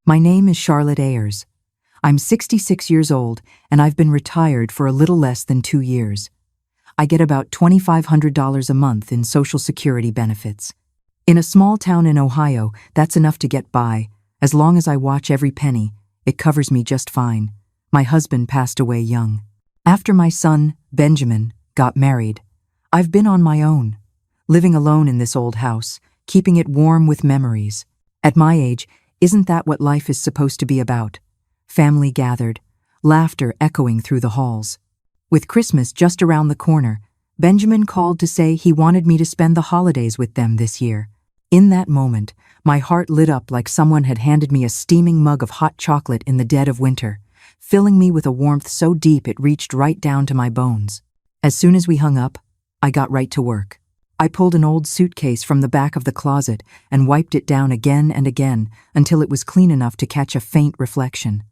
My name is Charlotte Ayers. I'm 66 years old, and I've been retired for a little less than 2 years. I get about $2,500 a month in Social Security benefits. In a small town in Ohio, that's enough to get by. As long as I watch every penny, it covers me just fine. My husband passed away young. After my son, Benjamin, got married, I've been on my own, living alone in this old house, keeping it warm with memories. At my age, isn't that what life is supposed to be about? Family gathered, laughter echoing through the halls. With Christmas just around the corner, Benjamin called to say he wanted me to spend the holidays with them this year. In that moment, my heart lit up like someone had handed me a steaming mug of hot chocolate in the dead of winter, filling me with a warmth so deep it reached right down to my bones. As soon as we hung up, I got right to work. I pulled an old suitcase from the back of the closet and wiped it down again and again until it was clean enough to catch a faint reflection.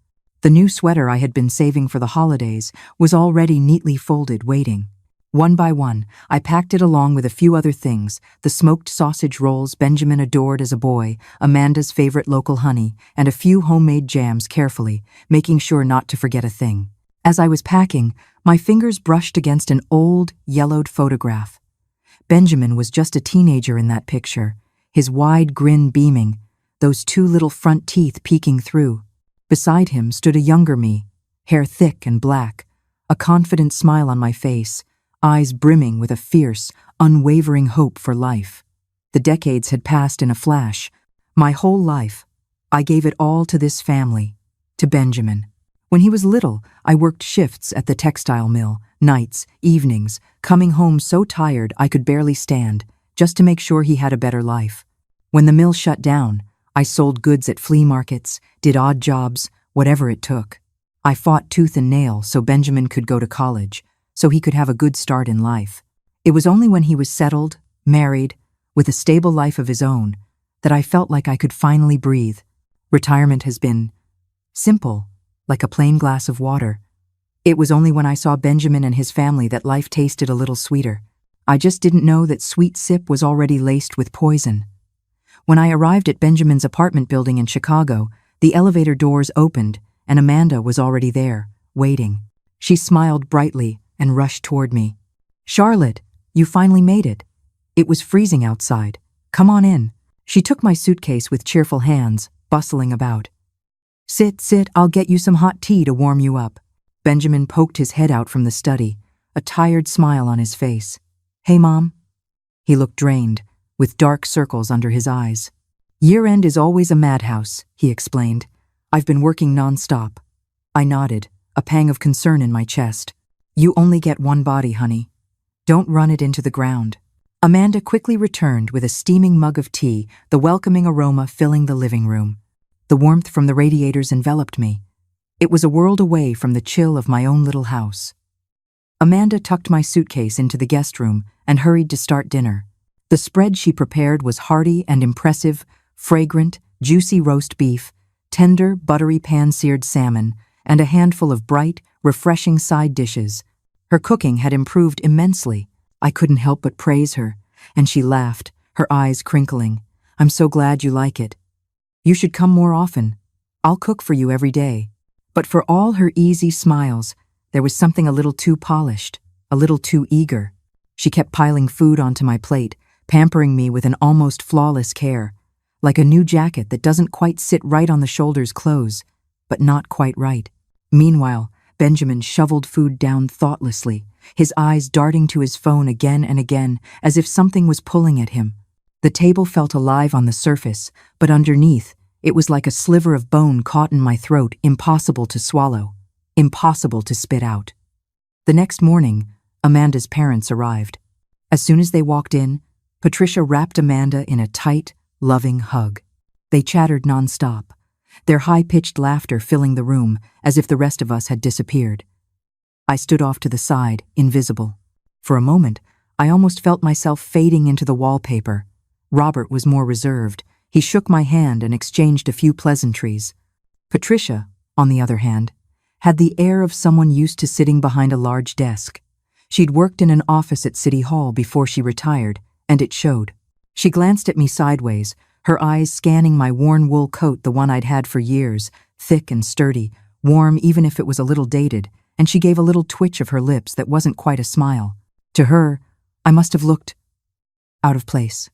The new sweater I had been saving for the holidays was already neatly folded, waiting. One by one, I packed it along with a few other things: the smoked sausage rolls Benjamin adored as a boy, Amanda's favorite local honey, and a few homemade jams, carefully, making sure not to forget a thing. As I was packing, my fingers brushed against an old, yellowed photograph. Benjamin was just a teenager in that picture, his wide grin beaming, those two little front teeth peeking through. Beside him stood a younger me, hair thick and black, a confident smile on my face, eyes brimming with a fierce, unwavering hope for life. The decades had passed in a flash. My whole life, I gave it all to this family, to Benjamin. When he was little, I worked shifts at the textile mill, nights, evenings, coming home so tired I could barely stand, just to make sure he had a better life. When the mill shut down, I sold goods at flea markets, did odd jobs, whatever it took. I fought tooth and nail so Benjamin could go to college, so he could have a good start in life. It was only when he was settled, married, with a stable life of his own, that I felt like I could finally breathe. Retirement has been simple, like a plain glass of water. It was only when I saw Benjamin and his family that life tasted a little sweeter. I just didn't know that sweet sip was already laced with poison. When I arrived at Benjamin's apartment building in Chicago, the elevator doors opened and Amanda was already there, waiting. She smiled brightly and rushed toward me. "Charlotte, you finally made it. It was freezing outside. Come on in." She took my suitcase with cheerful hands, bustling about. Sit, I'll get you some hot tea to warm you up." Benjamin poked his head out from the study, a tired smile on his face. "Hey, Mom?" He looked drained, with dark circles under his eyes. "Year-end is always a madhouse," he explained. "I've been working non-stop." I nodded, a pang of concern in my chest. "You only get one body, honey. Don't run it into the ground." Amanda quickly returned with a steaming mug of tea, the welcoming aroma filling the living room. The warmth from the radiators enveloped me. It was a world away from the chill of my own little house. Amanda tucked my suitcase into the guest room and hurried to start dinner. The spread she prepared was hearty and impressive: fragrant, juicy roast beef, tender, buttery pan-seared salmon, and a handful of bright, refreshing side dishes. Her cooking had improved immensely. I couldn't help but praise her, and she laughed, her eyes crinkling. "I'm so glad you like it. You should come more often. I'll cook for you every day." But for all her easy smiles, there was something a little too polished, a little too eager. She kept piling food onto my plate, pampering me with an almost flawless care, like a new jacket that doesn't quite sit right on the shoulders close, but not quite right. Meanwhile, Benjamin shoveled food down thoughtlessly, his eyes darting to his phone again and again, as if something was pulling at him. The table felt alive on the surface, but underneath, it was like a sliver of bone caught in my throat, impossible to swallow, impossible to spit out. The next morning, Amanda's parents arrived. As soon as they walked in, Patricia wrapped Amanda in a tight, loving hug. They chattered nonstop, their high-pitched laughter filling the room as if the rest of us had disappeared. I stood off to the side, invisible. For a moment, I almost felt myself fading into the wallpaper. Robert was more reserved. He shook my hand and exchanged a few pleasantries. Patricia, on the other hand, had the air of someone used to sitting behind a large desk. She'd worked in an office at City Hall before she retired, and it showed. She glanced at me sideways, her eyes scanning my worn wool coat, the one I'd had for years, thick and sturdy, warm even if it was a little dated, and she gave a little twitch of her lips that wasn't quite a smile. To her, I must have looked out of place.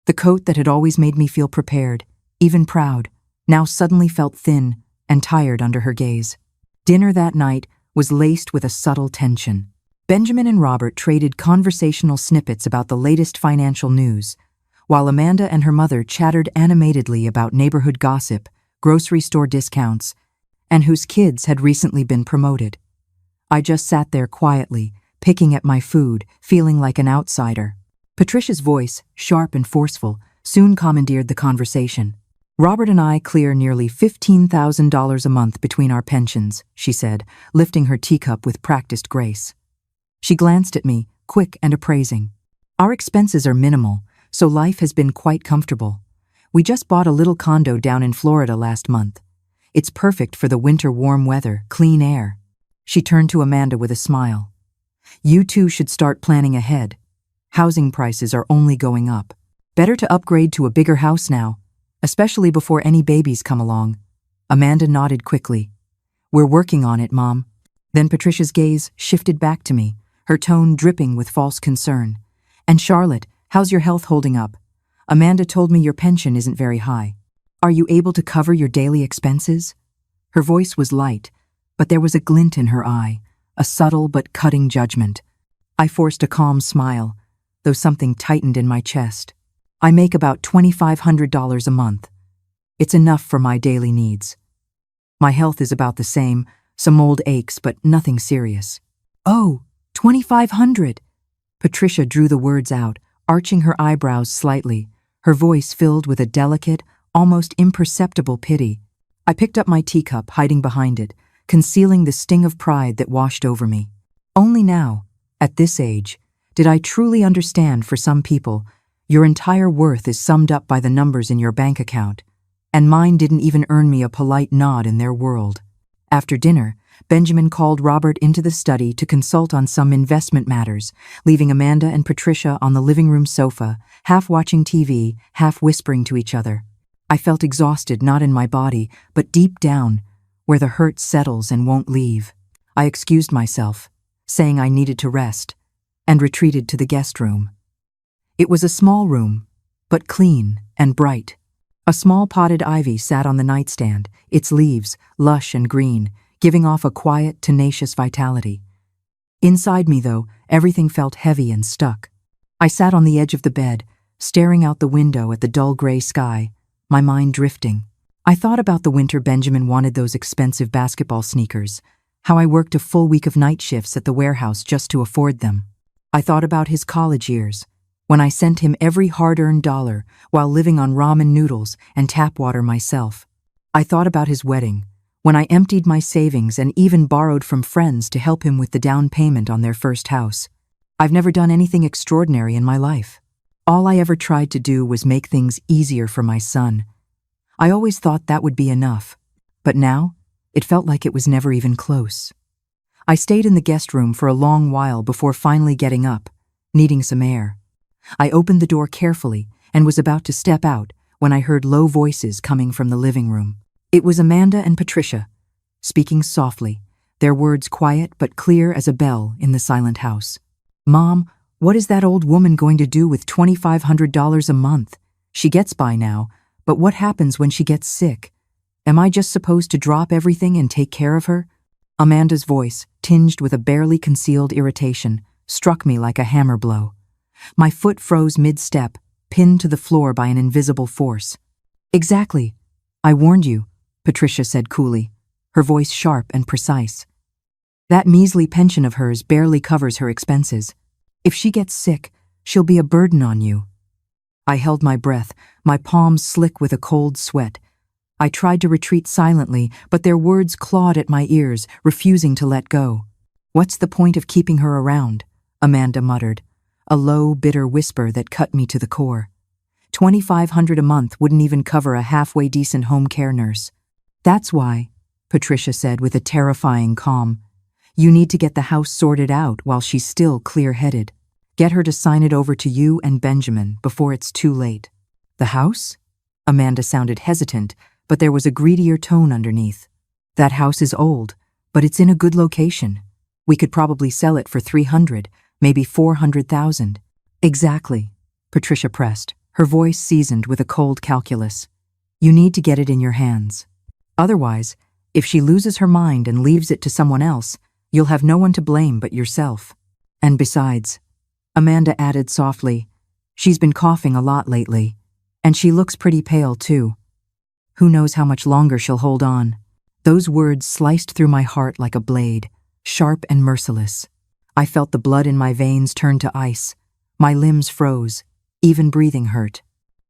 The coat that had always made me feel prepared, even proud, now suddenly felt thin and tired under her gaze. Dinner that night was laced with a subtle tension. Benjamin and Robert traded conversational snippets about the latest financial news, while Amanda and her mother chattered animatedly about neighborhood gossip, grocery store discounts, and whose kids had recently been promoted. I just sat there quietly, picking at my food, feeling like an outsider. Patricia's voice, sharp and forceful, soon commandeered the conversation. "Robert and I clear nearly $15,000 a month between our pensions," she said, lifting her teacup with practiced grace. She glanced at me, quick and appraising. "Our expenses are minimal, so life has been quite comfortable. We just bought a little condo down in Florida last month. It's perfect for the winter warm weather, clean air." She turned to Amanda with a smile. "You two should start planning ahead. Housing prices are only going up. Better to upgrade to a bigger house now, especially before any babies come along." Amanda nodded quickly. "We're working on it, Mom." Then Patricia's gaze shifted back to me, her tone dripping with false concern. "And Charlotte, how's your health holding up? Amanda told me your pension isn't very high. Are you able to cover your daily expenses?" Her voice was light, but there was a glint in her eye, a subtle but cutting judgment. I forced a calm smile, though something tightened in my chest. "I make about $2,500 a month. It's enough for my daily needs. My health is about the same, some old aches, but nothing serious." "Oh, 2,500. Patricia drew the words out, arching her eyebrows slightly, her voice filled with a delicate, almost imperceptible pity. I picked up my teacup, hiding behind it, concealing the sting of pride that washed over me. Only now, at this age, did I truly understand, for some people, your entire worth is summed up by the numbers in your bank account, and mine didn't even earn me a polite nod in their world. After dinner, Benjamin called Robert into the study to consult on some investment matters, leaving Amanda and Patricia on the living room sofa, half watching TV, half whispering to each other. I felt exhausted, not in my body, but deep down, where the hurt settles and won't leave. I excused myself, saying I needed to rest, and retreated to the guest room. It was a small room, but clean and bright. A small potted ivy sat on the nightstand, its leaves, lush and green, giving off a quiet, tenacious vitality. Inside me, though, everything felt heavy and stuck. I sat on the edge of the bed, staring out the window at the dull gray sky, my mind drifting. I thought about the winter Benjamin wanted those expensive basketball sneakers, how I worked a full week of night shifts at the warehouse just to afford them. I thought about his college years, when I sent him every hard-earned dollar while living on ramen noodles and tap water myself. I thought about his wedding, when I emptied my savings and even borrowed from friends to help him with the down payment on their first house. I've never done anything extraordinary in my life. All I ever tried to do was make things easier for my son. I always thought that would be enough, but now it felt like it was never even close. I stayed in the guest room for a long while before finally getting up, needing some air. I opened the door carefully and was about to step out when I heard low voices coming from the living room. It was Amanda and Patricia, speaking softly, their words quiet but clear as a bell in the silent house. "Mom, what is that old woman going to do with $2,500 a month? She gets by now, but what happens when she gets sick? Am I just supposed to drop everything and take care of her?" Amanda's voice, tinged with a barely concealed irritation, struck me like a hammer blow. My foot froze mid-step, pinned to the floor by an invisible force. "Exactly. I warned you," Patricia said coolly, her voice sharp and precise. "That measly pension of hers barely covers her expenses. If she gets sick, she'll be a burden on you." I held my breath, my palms slick with a cold sweat. I tried to retreat silently, but their words clawed at my ears, refusing to let go. "What's the point of keeping her around?" Amanda muttered, a low, bitter whisper that cut me to the core. $2,500 a month wouldn't even cover a halfway decent home care nurse. "That's why," Patricia said with a terrifying calm, "you need to get the house sorted out while she's still clear-headed. Get her to sign it over to you and Benjamin before it's too late." "The house?" Amanda sounded hesitant, but there was a greedier tone underneath. That house is old, but it's in a good location. We could probably sell it for 300, maybe 400,000. Exactly, Patricia pressed, her voice seasoned with a cold calculus. You need to get it in your hands. Otherwise, if she loses her mind and leaves it to someone else, you'll have no one to blame but yourself. And besides, Amanda added softly, she's been coughing a lot lately, and she looks pretty pale too. Who knows how much longer she'll hold on? Those words sliced through my heart like a blade, sharp and merciless. I felt the blood in my veins turn to ice. My limbs froze. Even breathing hurt.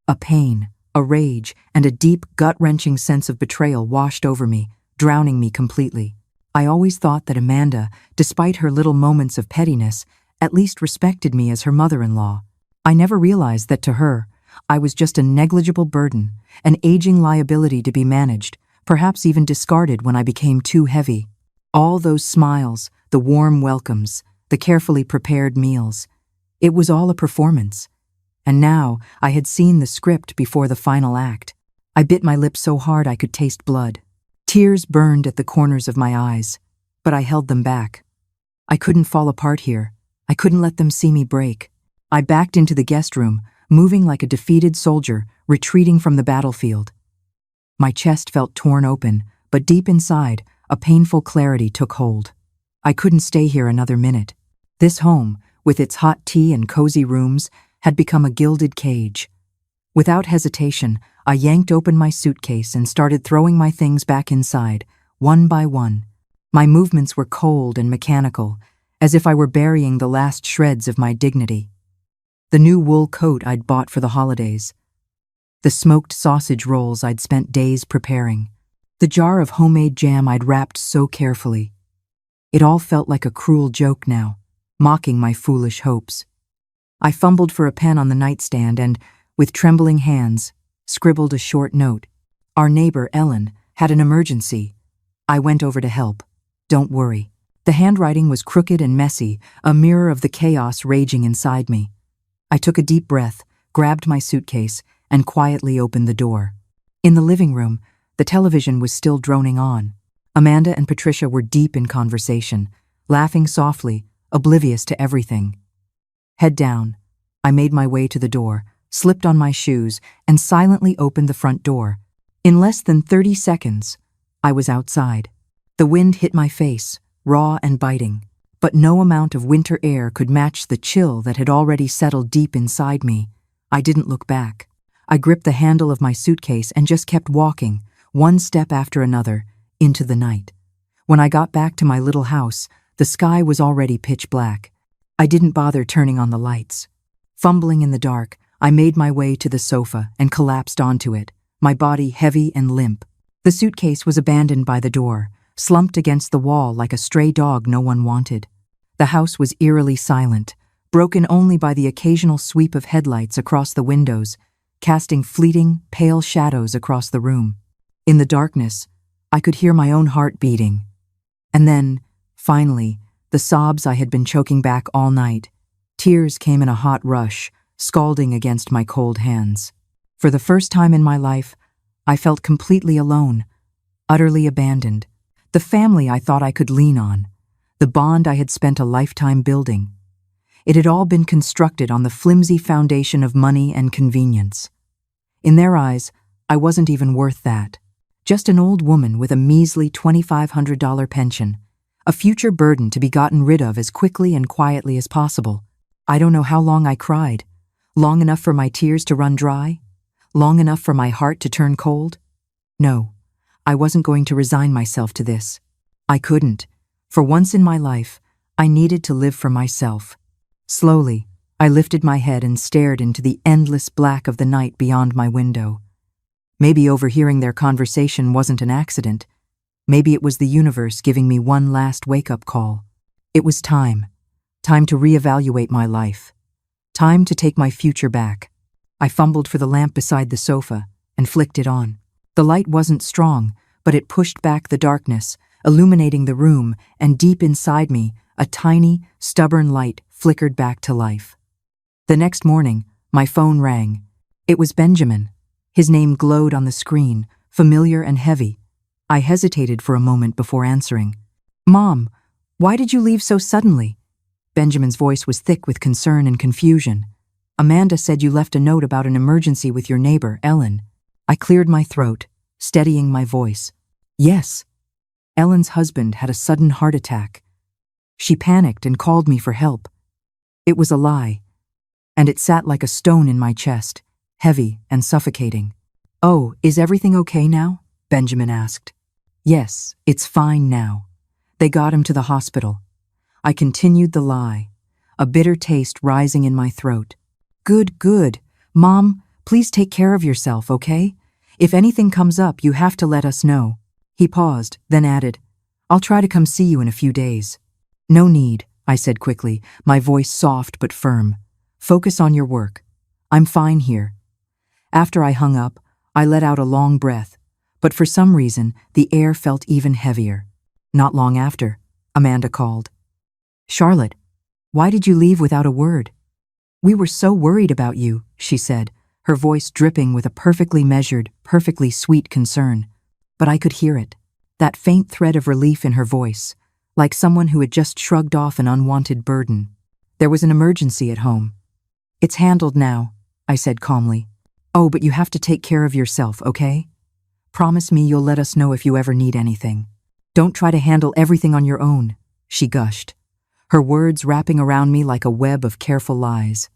A pain, a rage, and a deep, gut-wrenching sense of betrayal washed over me, drowning me completely. I always thought that Amanda, despite her little moments of pettiness, at least respected me as her mother-in-law. I never realized that to her, I was just a negligible burden, an aging liability to be managed, perhaps even discarded when I became too heavy. All those smiles, the warm welcomes, the carefully prepared meals. It was all a performance. And now I had seen the script before the final act. I bit my lip so hard I could taste blood. Tears burned at the corners of my eyes, but I held them back. I couldn't fall apart here. I couldn't let them see me break. I backed into the guest room, moving like a defeated soldier, retreating from the battlefield. My chest felt torn open, but deep inside, a painful clarity took hold. I couldn't stay here another minute. This home, with its hot tea and cozy rooms, had become a gilded cage. Without hesitation, I yanked open my suitcase and started throwing my things back inside, one by one. My movements were cold and mechanical, as if I were burying the last shreds of my dignity. The new wool coat I'd bought for the holidays. The smoked sausage rolls I'd spent days preparing. The jar of homemade jam I'd wrapped so carefully. It all felt like a cruel joke now, mocking my foolish hopes. I fumbled for a pen on the nightstand and, with trembling hands, scribbled a short note. Our neighbor, Ellen, had an emergency. I went over to help. Don't worry. The handwriting was crooked and messy, a mirror of the chaos raging inside me. I took a deep breath, grabbed my suitcase, and quietly opened the door. In the living room, the television was still droning on. Amanda and Patricia were deep in conversation, laughing softly, oblivious to everything. Head down, I made my way to the door, slipped on my shoes, and silently opened the front door. In less than 30 seconds, I was outside. The wind hit my face, raw and biting, but no amount of winter air could match the chill that had already settled deep inside me. I didn't look back. I gripped the handle of my suitcase and just kept walking, one step after another, into the night. When I got back to my little house, the sky was already pitch black. I didn't bother turning on the lights. Fumbling in the dark, I made my way to the sofa and collapsed onto it, my body heavy and limp. The suitcase was abandoned by the door, slumped against the wall like a stray dog no one wanted. The house was eerily silent, broken only by the occasional sweep of headlights across the windows, casting fleeting, pale shadows across the room. In the darkness, I could hear my own heart beating. And then, finally, the sobs I had been choking back all night. Tears came in a hot rush, scalding against my cold hands. For the first time in my life, I felt completely alone, utterly abandoned. The family I thought I could lean on, the bond I had spent a lifetime building. It had all been constructed on the flimsy foundation of money and convenience. In their eyes, I wasn't even worth that. Just an old woman with a measly $2,500 pension, a future burden to be gotten rid of as quickly and quietly as possible. I don't know how long I cried. Long enough for my tears to run dry? Long enough for my heart to turn cold? No, I wasn't going to resign myself to this. I couldn't. For once in my life, I needed to live for myself. Slowly, I lifted my head and stared into the endless black of the night beyond my window. Maybe overhearing their conversation wasn't an accident. Maybe it was the universe giving me one last wake-up call. It was time. Time to reevaluate my life. Time to take my future back. I fumbled for the lamp beside the sofa and flicked it on. The light wasn't strong, but it pushed back the darkness, illuminating the room, and deep inside me, a tiny, stubborn light flickered back to life. The next morning, my phone rang. It was Benjamin. His name glowed on the screen, familiar and heavy. I hesitated for a moment before answering. "Mom, why did you leave so suddenly?" Benjamin's voice was thick with concern and confusion. "Amanda said you left a note about an emergency with your neighbor, Ellen." I cleared my throat, steadying my voice. "Yes. Ellen's husband had a sudden heart attack. She panicked and called me for help. It was a lie, and it sat like a stone in my chest, heavy and suffocating." "Oh, is everything okay now?" Benjamin asked. "Yes, it's fine now. They got him to the hospital." I continued the lie, a bitter taste rising in my throat. "Good, good. Mom, please take care of yourself, okay? If anything comes up, you have to let us know." He paused, then added, "I'll try to come see you in a few days." "No need," I said quickly, my voice soft but firm. "Focus on your work. I'm fine here." After I hung up, I let out a long breath, but for some reason, the air felt even heavier. Not long after, Amanda called. "Charlotte, why did you leave without a word?" "We were so worried about you," she said, her voice dripping with a perfectly measured, perfectly sweet concern. But I could hear it, that faint thread of relief in her voice, like someone who had just shrugged off an unwanted burden. "There was an emergency at home." "It's handled now," I said calmly. "Oh, but you have to take care of yourself, okay? Promise me you'll let us know if you ever need anything. Don't try to handle everything on your own," she gushed, her words wrapping around me like a web of careful lies.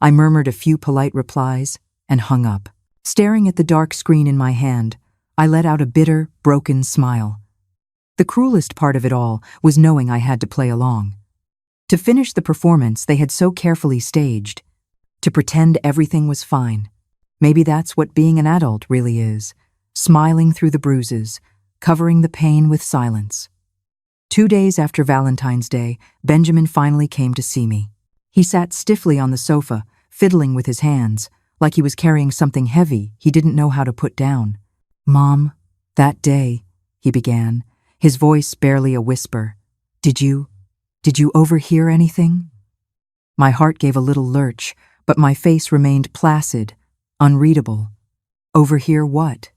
I murmured a few polite replies and hung up. Staring at the dark screen in my hand, I let out a bitter, broken smile. The cruelest part of it all was knowing I had to play along. To finish the performance they had so carefully staged. To pretend everything was fine. Maybe that's what being an adult really is. Smiling through the bruises, covering the pain with silence. 2 days after Valentine's Day, Benjamin finally came to see me. He sat stiffly on the sofa, fiddling with his hands, like he was carrying something heavy he didn't know how to put down. "Mom, that day," he began, his voice barely a whisper. Did you overhear anything?" My heart gave a little lurch, but my face remained placid, unreadable. "Overhear what?"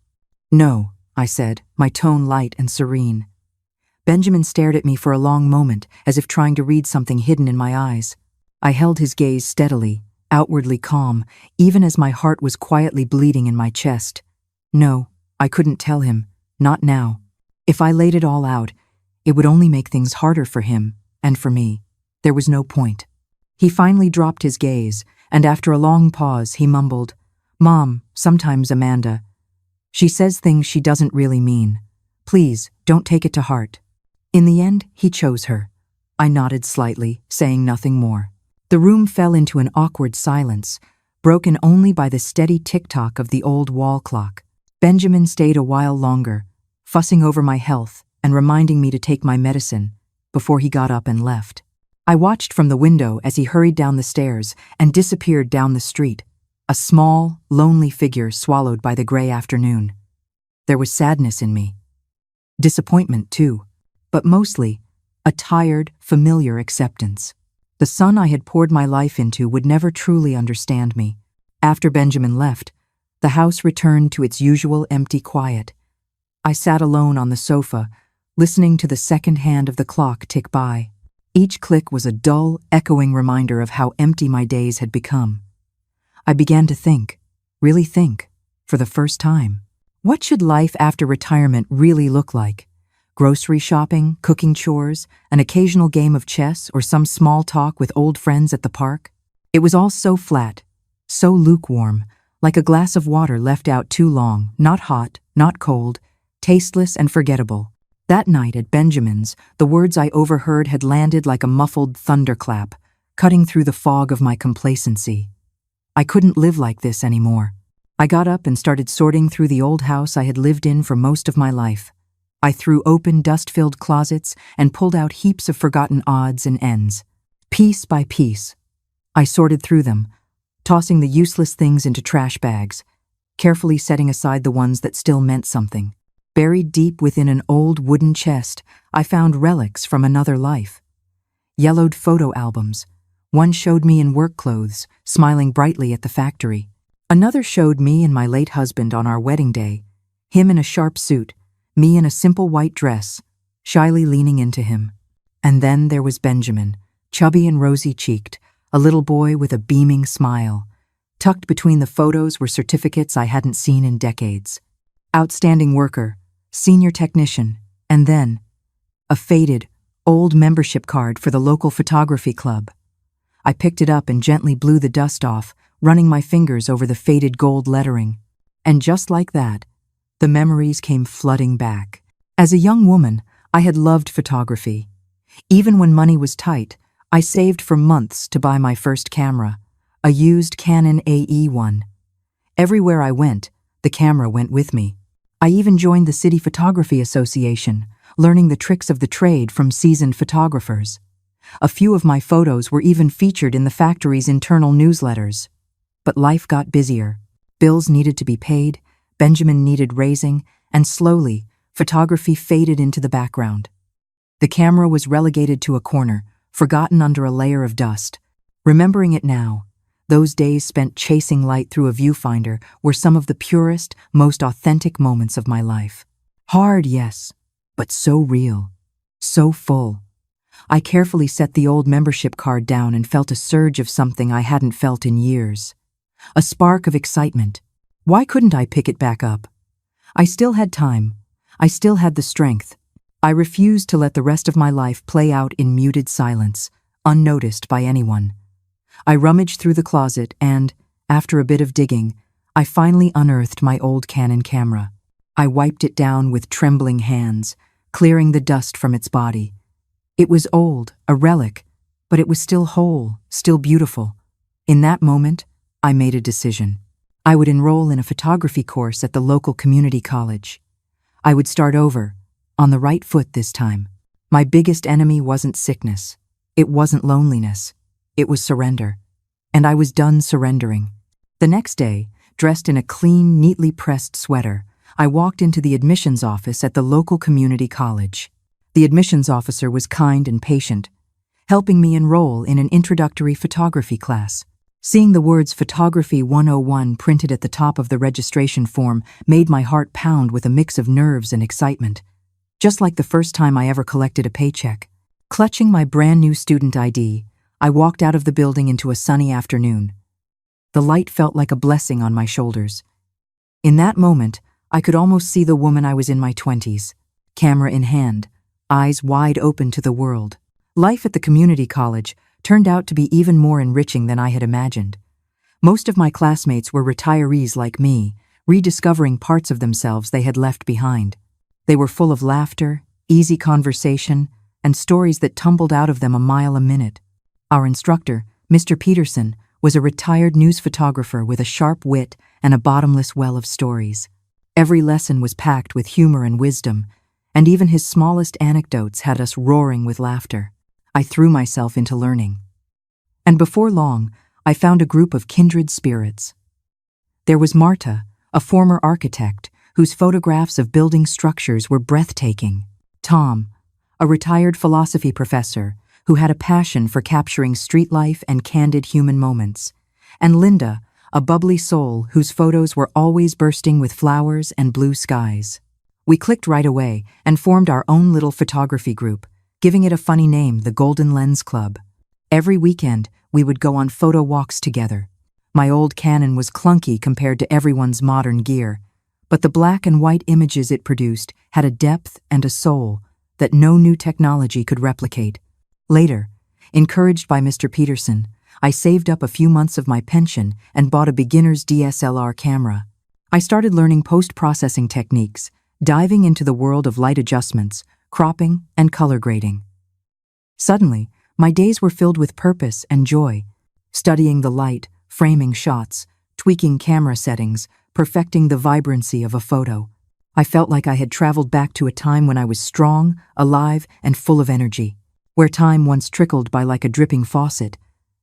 "No," I said, my tone light and serene. Benjamin stared at me for a long moment, as if trying to read something hidden in my eyes. I held his gaze steadily, outwardly calm, even as my heart was quietly bleeding in my chest. No, I couldn't tell him, not now. If I laid it all out, it would only make things harder for him, and for me. There was no point. He finally dropped his gaze, and after a long pause, he mumbled, "Mom, sometimes Amanda. She says things she doesn't really mean. Please, don't take it to heart." In the end, he chose her. I nodded slightly, saying nothing more. The room fell into an awkward silence, broken only by the steady tick-tock of the old wall clock. Benjamin stayed a while longer, fussing over my health and reminding me to take my medicine, before he got up and left. I watched from the window as he hurried down the stairs and disappeared down the street, a small, lonely figure swallowed by the gray afternoon. There was sadness in me. Disappointment, too, but mostly a tired, familiar acceptance. The son I had poured my life into would never truly understand me. After Benjamin left, the house returned to its usual empty quiet. I sat alone on the sofa, listening to the second hand of the clock tick by. Each click was a dull, echoing reminder of how empty my days had become. I began to think, really think, for the first time. What should life after retirement really look like? Grocery shopping, cooking chores, an occasional game of chess, or some small talk with old friends at the park? It was all so flat, so lukewarm, like a glass of water left out too long, not hot, not cold, tasteless and forgettable. That night at Benjamin's, the words I overheard had landed like a muffled thunderclap, cutting through the fog of my complacency. I couldn't live like this anymore. I got up and started sorting through the old house I had lived in for most of my life. I threw open dust-filled closets and pulled out heaps of forgotten odds and ends. Piece by piece, I sorted through them, tossing the useless things into trash bags, carefully setting aside the ones that still meant something. Buried deep within an old wooden chest, I found relics from another life. Yellowed photo albums. One showed me in work clothes, smiling brightly at the factory. Another showed me and my late husband on our wedding day, him in a sharp suit, me in a simple white dress, shyly leaning into him. And then there was Benjamin, chubby and rosy-cheeked, a little boy with a beaming smile. Tucked between the photos were certificates I hadn't seen in decades. Outstanding worker, senior technician, and then a faded, old membership card for the local photography club. I picked it up and gently blew the dust off, running my fingers over the faded gold lettering. And just like that, the memories came flooding back. As a young woman, I had loved photography. Even when money was tight, I saved for months to buy my first camera, a used Canon AE1. Everywhere I went, the camera went with me. I even joined the City Photography Association, learning the tricks of the trade from seasoned photographers. A few of my photos were even featured in the factory's internal newsletters. But life got busier. Bills needed to be paid, Benjamin needed raising, and slowly, photography faded into the background. The camera was relegated to a corner, forgotten under a layer of dust. Remembering it now, those days spent chasing light through a viewfinder were some of the purest, most authentic moments of my life. Hard, yes, but so real, so full. I carefully set the old membership card down and felt a surge of something I hadn't felt in years. A spark of excitement. Why couldn't I pick it back up? I still had time. I still had the strength. I refused to let the rest of my life play out in muted silence, unnoticed by anyone. I rummaged through the closet and, after a bit of digging, I finally unearthed my old Canon camera. I wiped it down with trembling hands, clearing the dust from its body. It was old, a relic, but it was still whole, still beautiful. In that moment, I made a decision. I would enroll in a photography course at the local community college. I would start over, on the right foot this time. My biggest enemy wasn't sickness. It wasn't loneliness. It was surrender. And I was done surrendering. The next day, dressed in a clean, neatly pressed sweater, I walked into the admissions office at the local community college. The admissions officer was kind and patient, helping me enroll in an introductory photography class. Seeing the words Photography 101 printed at the top of the registration form made my heart pound with a mix of nerves and excitement. Just like the first time I ever collected a paycheck. Clutching my brand new student ID, I walked out of the building into a sunny afternoon. The light felt like a blessing on my shoulders. In that moment, I could almost see the woman I was in my 20s, camera in hand, eyes wide open to the world. Life at the community college turned out to be even more enriching than I had imagined. Most of my classmates were retirees like me, rediscovering parts of themselves they had left behind. They were full of laughter, easy conversation, and stories that tumbled out of them a mile a minute. Our instructor, Mr. Peterson, was a retired news photographer with a sharp wit and a bottomless well of stories. Every lesson was packed with humor and wisdom, and even his smallest anecdotes had us roaring with laughter. I threw myself into learning. And before long, I found a group of kindred spirits. There was Marta, a former architect, whose photographs of building structures were breathtaking. Tom, a retired philosophy professor who had a passion for capturing street life and candid human moments. And Linda, a bubbly soul whose photos were always bursting with flowers and blue skies. We clicked right away and formed our own little photography group, giving it a funny name, the Golden Lens Club. Every weekend, we would go on photo walks together. My old Canon was clunky compared to everyone's modern gear, but the black and white images it produced had a depth and a soul that no new technology could replicate. Later, encouraged by Mr. Peterson, I saved up a few months of my pension and bought a beginner's DSLR camera. I started learning post-processing techniques, diving into the world of light adjustments, cropping, and color grading. Suddenly, my days were filled with purpose and joy, studying the light, framing shots, tweaking camera settings, perfecting the vibrancy of a photo. I felt like I had traveled back to a time when I was strong, alive, and full of energy. Where time once trickled by like a dripping faucet,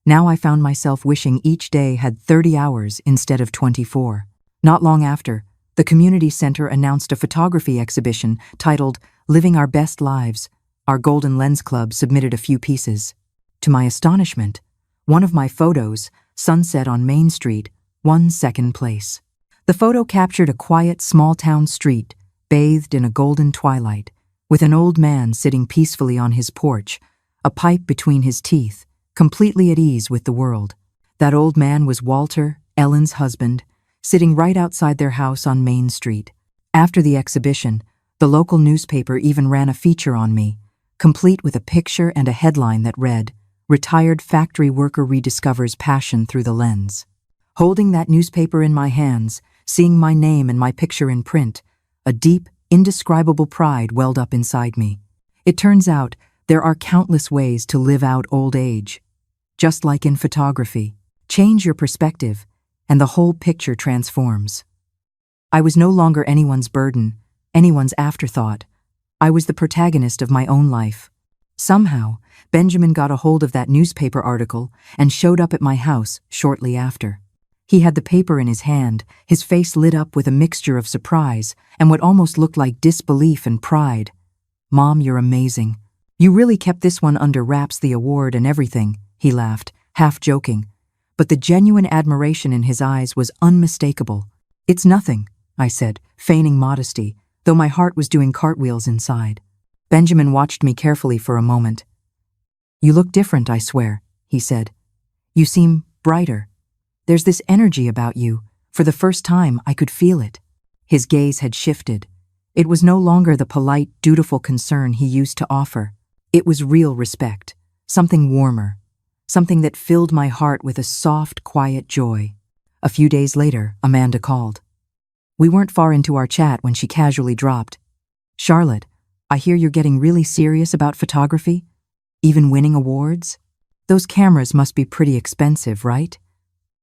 now I found myself wishing each day had 30 hours instead of 24. Not long after, the community center announced a photography exhibition titled Living Our Best Lives. Our Golden Lens Club submitted a few pieces. To my astonishment, one of my photos, Sunset on Main Street, One second place. The photo captured a quiet, small-town street, bathed in a golden twilight, with an old man sitting peacefully on his porch, a pipe between his teeth, completely at ease with the world. That old man was Walter, Ellen's husband, sitting right outside their house on Main Street. After the exhibition, the local newspaper even ran a feature on me, complete with a picture and a headline that read, "Retired factory worker rediscovers passion through the lens." Holding that newspaper in my hands, seeing my name and my picture in print, a deep, indescribable pride welled up inside me. It turns out there are countless ways to live out old age. Just like in photography, change your perspective, and the whole picture transforms. I was no longer anyone's burden, anyone's afterthought. I was the protagonist of my own life. Somehow, Benjamin got a hold of that newspaper article and showed up at my house shortly after. He had the paper in his hand, his face lit up with a mixture of surprise and what almost looked like disbelief and pride. "Mom, you're amazing. You really kept this one under wraps, the award and everything," he laughed, half joking. But the genuine admiration in his eyes was unmistakable. "It's nothing," I said, feigning modesty, though my heart was doing cartwheels inside. Benjamin watched me carefully for a moment. "You look different, I swear," he said. "You seem brighter. There's this energy about you. For the first time, I could feel it." His gaze had shifted. It was no longer the polite, dutiful concern he used to offer. It was real respect, something warmer, something that filled my heart with a soft, quiet joy. A few days later, Amanda called. We weren't far into our chat when she casually dropped, "Charlotte, I hear you're getting really serious about photography? Even winning awards? Those cameras must be pretty expensive, right?"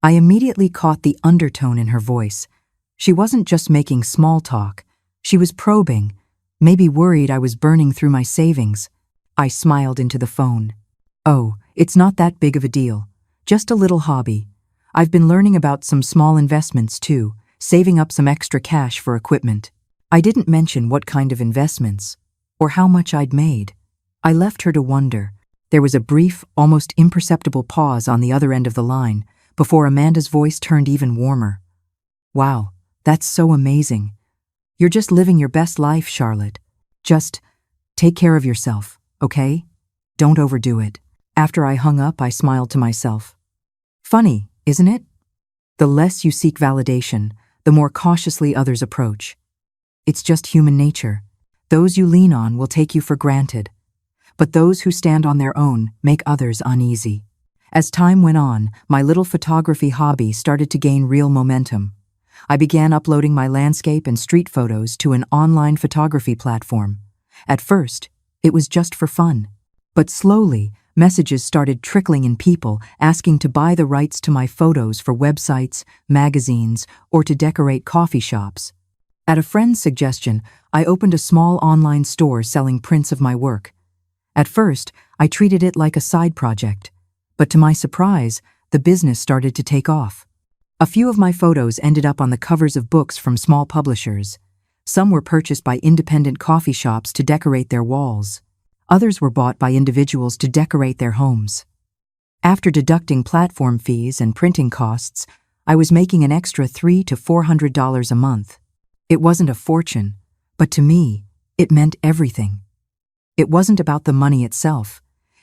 I immediately caught the undertone in her voice. She wasn't just making small talk. She was probing, maybe worried I was burning through my savings. I smiled into the phone. "Oh, it's not that big of a deal. Just a little hobby. I've been learning about some small investments too, saving up some extra cash for equipment." I didn't mention what kind of investments, or how much I'd made. I left her to wonder. There was a brief, almost imperceptible pause on the other end of the line, before Amanda's voice turned even warmer. "Wow, that's so amazing. You're just living your best life, Charlotte. Just take care of yourself, okay? Don't overdo it." After I hung up, I smiled to myself. Funny, isn't it? The less you seek validation, the more cautiously others approach. It's just human nature. Those you lean on will take you for granted, but those who stand on their own make others uneasy. As time went on, my little photography hobby started to gain real momentum. I began uploading my landscape and street photos to an online photography platform. At first, it was just for fun. But slowly, messages started trickling in, people asking to buy the rights to my photos for websites, magazines, or to decorate coffee shops. At a friend's suggestion, I opened a small online store selling prints of my work. At first, I treated it like a side project. But to my surprise, the business started to take off. A few of my photos ended up on the covers of books from small publishers. Some were purchased by independent coffee shops to decorate their walls. Others were bought by individuals to decorate their homes. After deducting platform fees and printing costs, I was making an extra $300 to $400 a month. It wasn't a fortune, but to me, it meant everything. It wasn't about the money itself.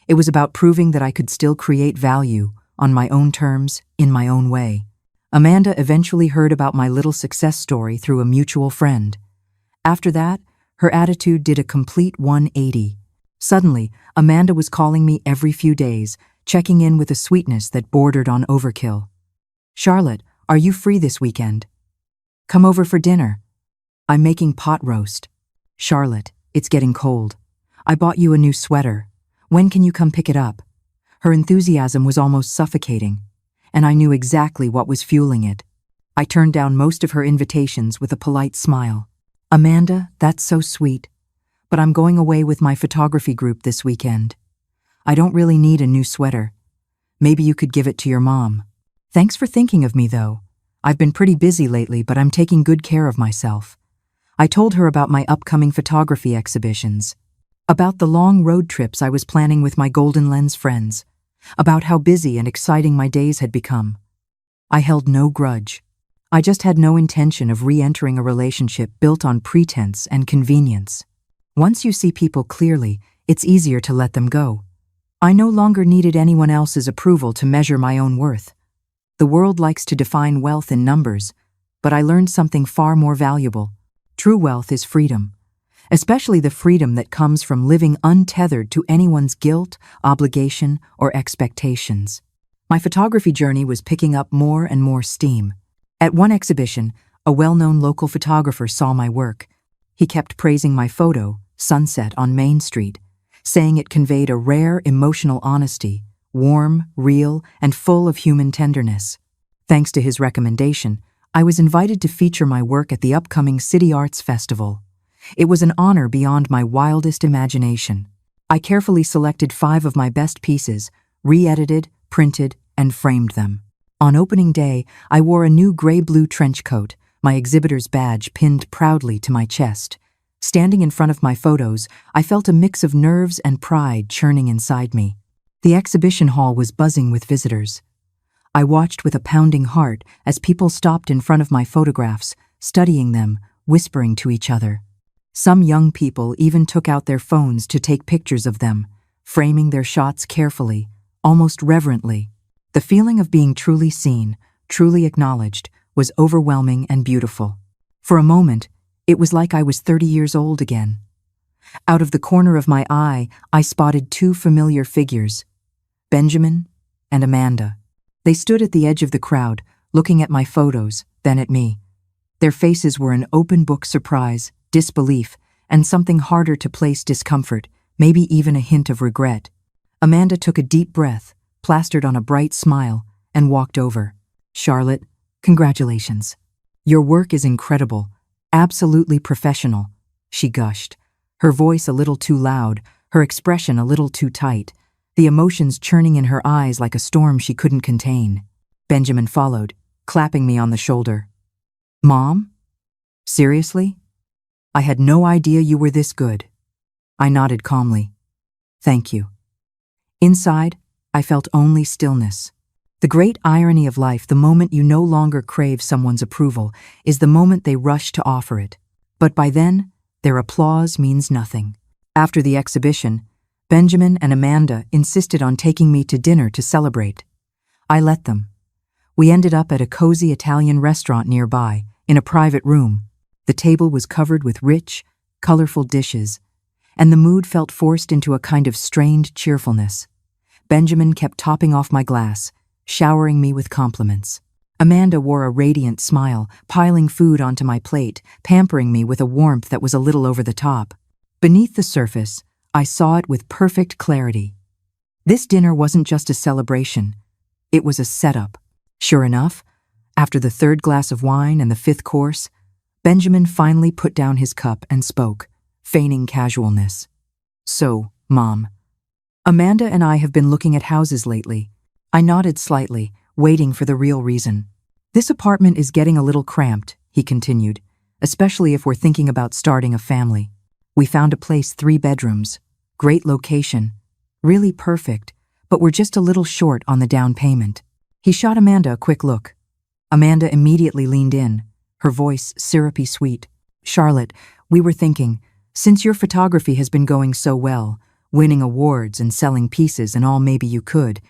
It was about proving that I could still create value, on my own terms, in my own way. Amanda eventually heard about my little success story through a mutual friend. After that, her attitude did a complete 180. Suddenly, Amanda was calling me every few days, checking in with a sweetness that bordered on overkill. "Charlotte, are you free this weekend? Come over for dinner. I'm making pot roast. Charlotte, it's getting cold. I bought you a new sweater. When can you come pick it up?" Her enthusiasm was almost suffocating, and I knew exactly what was fueling it. I turned down most of her invitations with a polite smile. "Amanda, that's so sweet, but I'm going away with my photography group this weekend. I don't really need a new sweater. Maybe you could give it to your mom." "Thanks for thinking of me, though. I've been pretty busy lately, but I'm taking good care of myself." I told her about my upcoming photography exhibitions, about the long road trips I was planning with my Golden Lens friends, about how busy and exciting my days had become. I held no grudge. I just had no intention of re-entering a relationship built on pretense and convenience. Once you see people clearly, it's easier to let them go. I no longer needed anyone else's approval to measure my own worth. The world likes to define wealth in numbers, but I learned something far more valuable. True wealth is freedom, especially the freedom that comes from living untethered to anyone's guilt, obligation, or expectations. My photography journey was picking up more and more steam. At one exhibition, a well-known local photographer saw my work. He kept praising my photo, Sunset on Main Street, saying it conveyed a rare emotional honesty, warm, real, and full of human tenderness. Thanks to his recommendation, I was invited to feature my work at the upcoming City Arts Festival. It was an honor beyond my wildest imagination. I carefully selected 5 of my best pieces, re-edited, printed, and framed them. On opening day, I wore a new gray-blue trench coat, my exhibitor's badge pinned proudly to my chest. Standing in front of my photos, I felt a mix of nerves and pride churning inside me. The exhibition hall was buzzing with visitors. I watched with a pounding heart as people stopped in front of my photographs, studying them, whispering to each other. Some young people even took out their phones to take pictures of them, framing their shots carefully, almost reverently. The feeling of being truly seen, truly acknowledged, was overwhelming and beautiful. For a moment, it was like I was 30 years old again. Out of the corner of my eye, I spotted 2 familiar figures, Benjamin and Amanda. They stood at the edge of the crowd, looking at my photos, then at me. Their faces were an open book surprise, disbelief, and something harder to place discomfort, maybe even a hint of regret. Amanda took a deep breath, plastered on a bright smile, and walked over. "Charlotte, congratulations. Your work is incredible, absolutely professional," she gushed, her voice a little too loud, her expression a little too tight, the emotions churning in her eyes like a storm she couldn't contain. Benjamin followed, clapping me on the shoulder. "Mom? Seriously? I had no idea you were this good." I nodded calmly. "Thank you." Inside, I felt only stillness. The great irony of life, the moment you no longer crave someone's approval, is the moment they rush to offer it. But by then, their applause means nothing. After the exhibition, Benjamin and Amanda insisted on taking me to dinner to celebrate. I let them. We ended up at a cozy Italian restaurant nearby, in a private room. The table was covered with rich, colorful dishes, and the mood felt forced into a kind of strained cheerfulness. Benjamin kept topping off my glass, showering me with compliments. Amanda wore a radiant smile, piling food onto my plate, pampering me with a warmth that was a little over the top. Beneath the surface, I saw it with perfect clarity. This dinner wasn't just a celebration, it was a setup. Sure enough, after the 3rd glass of wine and the 5th course, Benjamin finally put down his cup and spoke, feigning casualness. "So, Mom, Amanda and I have been looking at houses lately." I nodded slightly, waiting for the real reason. "This apartment is getting a little cramped," he continued, "especially if we're thinking about starting a family. We found a place 3 bedrooms, great location, really perfect, but we're just a little short on the down payment." He shot Amanda a quick look. Amanda immediately leaned in, her voice syrupy sweet. "Charlotte, we were thinking, since your photography has been going so well, winning awards and selling pieces and all, maybe you could,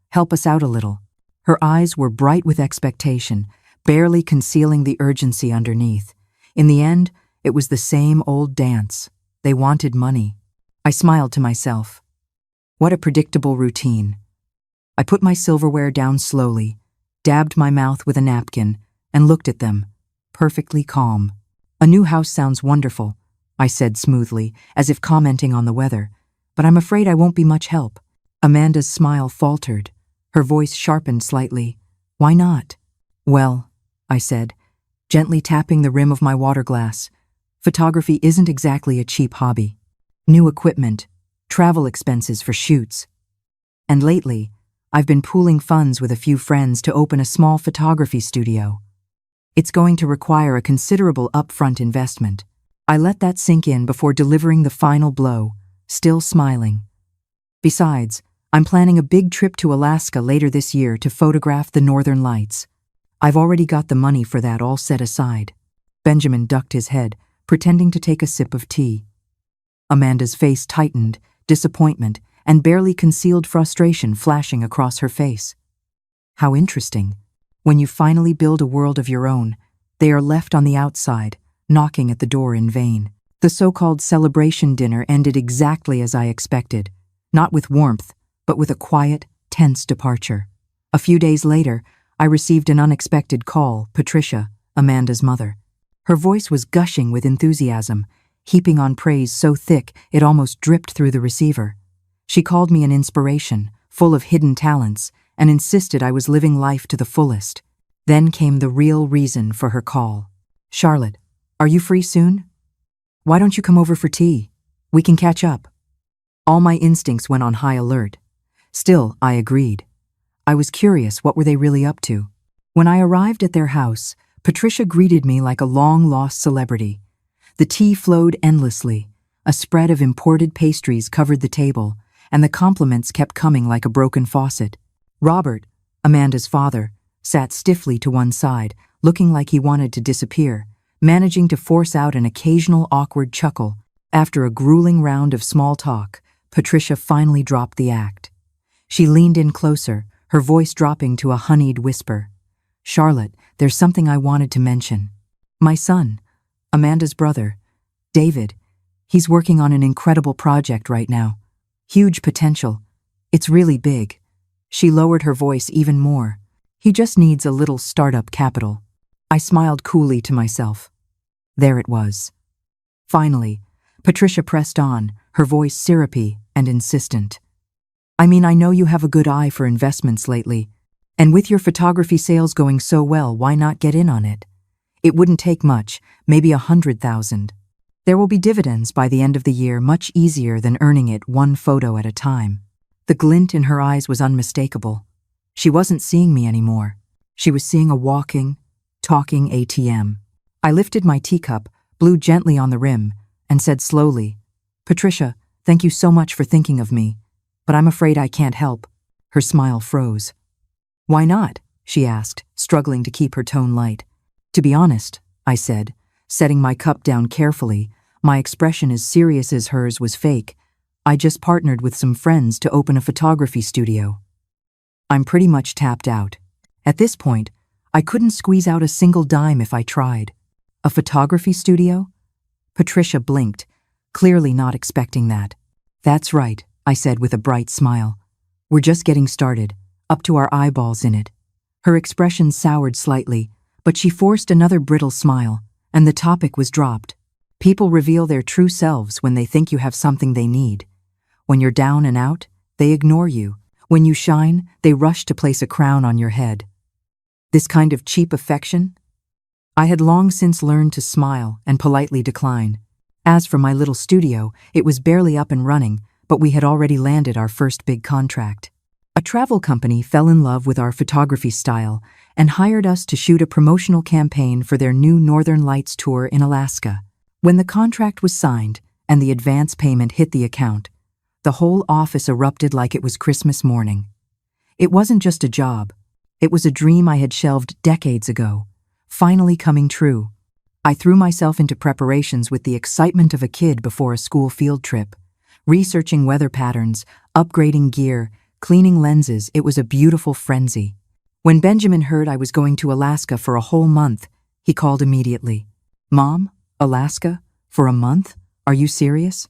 help us out a little." Her eyes were bright with expectation, barely concealing the urgency underneath. In the end, it was the same old dance. They wanted money. I smiled to myself. What a predictable routine. I put my silverware down slowly, dabbed my mouth with a napkin, and looked at them, perfectly calm. "A new house sounds wonderful," I said smoothly, as if commenting on the weather, "but I'm afraid I won't be much help." Amanda's smile faltered. Her voice sharpened slightly. "Why not?" "Well," I said, gently tapping the rim of my water glass, "photography isn't exactly a cheap hobby. New equipment, travel expenses for shoots. And lately, I've been pooling funds with a few friends to open a small photography studio. It's going to require a considerable upfront investment." I let that sink in before delivering the final blow, still smiling. "Besides, I'm planning a big trip to Alaska later this year to photograph the northern lights. I've already got the money for that all set aside." Benjamin ducked his head, pretending to take a sip of tea. Amanda's face tightened, disappointment and barely concealed frustration flashing across her face. "How interesting. When you finally build a world of your own, they are left on the outside, knocking at the door in vain." The so-called celebration dinner ended exactly as I expected, not with warmth, but with a quiet, tense departure. A few days later, I received an unexpected call. Patricia, Amanda's mother. Her voice was gushing with enthusiasm, heaping on praise so thick it almost dripped through the receiver. She called me an inspiration, full of hidden talents, and insisted I was living life to the fullest. Then came the real reason for her call. "Charlotte, are you free soon? Why don't you come over for tea? We can catch up." All my instincts went on high alert. Still, I agreed. I was curious, what were they really up to? When I arrived at their house, Patricia greeted me like a long-lost celebrity. The tea flowed endlessly. A spread of imported pastries covered the table, and the compliments kept coming like a broken faucet. Robert, Amanda's father, sat stiffly to one side, looking like he wanted to disappear, managing to force out an occasional awkward chuckle. After a grueling round of small talk, Patricia finally dropped the act. She leaned in closer, her voice dropping to a honeyed whisper. "Charlotte, there's something I wanted to mention. My son, Amanda's brother, David, he's working on an incredible project right now. Huge potential. It's really big." She lowered her voice even more. "He just needs a little startup capital." I smiled coolly to myself. There it was. Finally, Patricia pressed on, her voice syrupy and insistent. "I mean, I know you have a good eye for investments lately, and with your photography sales going so well, why not get in on it? It wouldn't take much, maybe 100,000. There will be dividends by the end of the year, much easier than earning it one photo at a time." The glint in her eyes was unmistakable. She wasn't seeing me anymore. She was seeing a walking, talking ATM. I lifted my teacup, blew gently on the rim, and said slowly, "Patricia, thank you so much for thinking of me, but I'm afraid I can't help." Her smile froze. "Why not?" she asked, struggling to keep her tone light. "To be honest," I said, setting my cup down carefully, my expression as serious as hers was fake, "I just partnered with some friends to open a photography studio. I'm pretty much tapped out. At this point, I couldn't squeeze out a single dime if I tried." "A photography studio?" Patricia blinked, clearly not expecting that. "That's right," I said with a bright smile. "We're just getting started, up to our eyeballs in it." Her expression soured slightly, but she forced another brittle smile, and the topic was dropped. People reveal their true selves when they think you have something they need. When you're down and out, they ignore you. When you shine, they rush to place a crown on your head. This kind of cheap affection? I had long since learned to smile and politely decline. As for my little studio, it was barely up and running, but we had already landed our first big contract. A travel company fell in love with our photography style and hired us to shoot a promotional campaign for their new Northern Lights tour in Alaska. When the contract was signed and the advance payment hit the account, the whole office erupted like it was Christmas morning. It wasn't just a job. It was a dream I had shelved decades ago, finally coming true. I threw myself into preparations with the excitement of a kid before a school field trip, researching weather patterns, upgrading gear, cleaning lenses. It was a beautiful frenzy. When Benjamin heard I was going to Alaska for a whole month, he called immediately. "Mom, Alaska? For a month? Are you serious?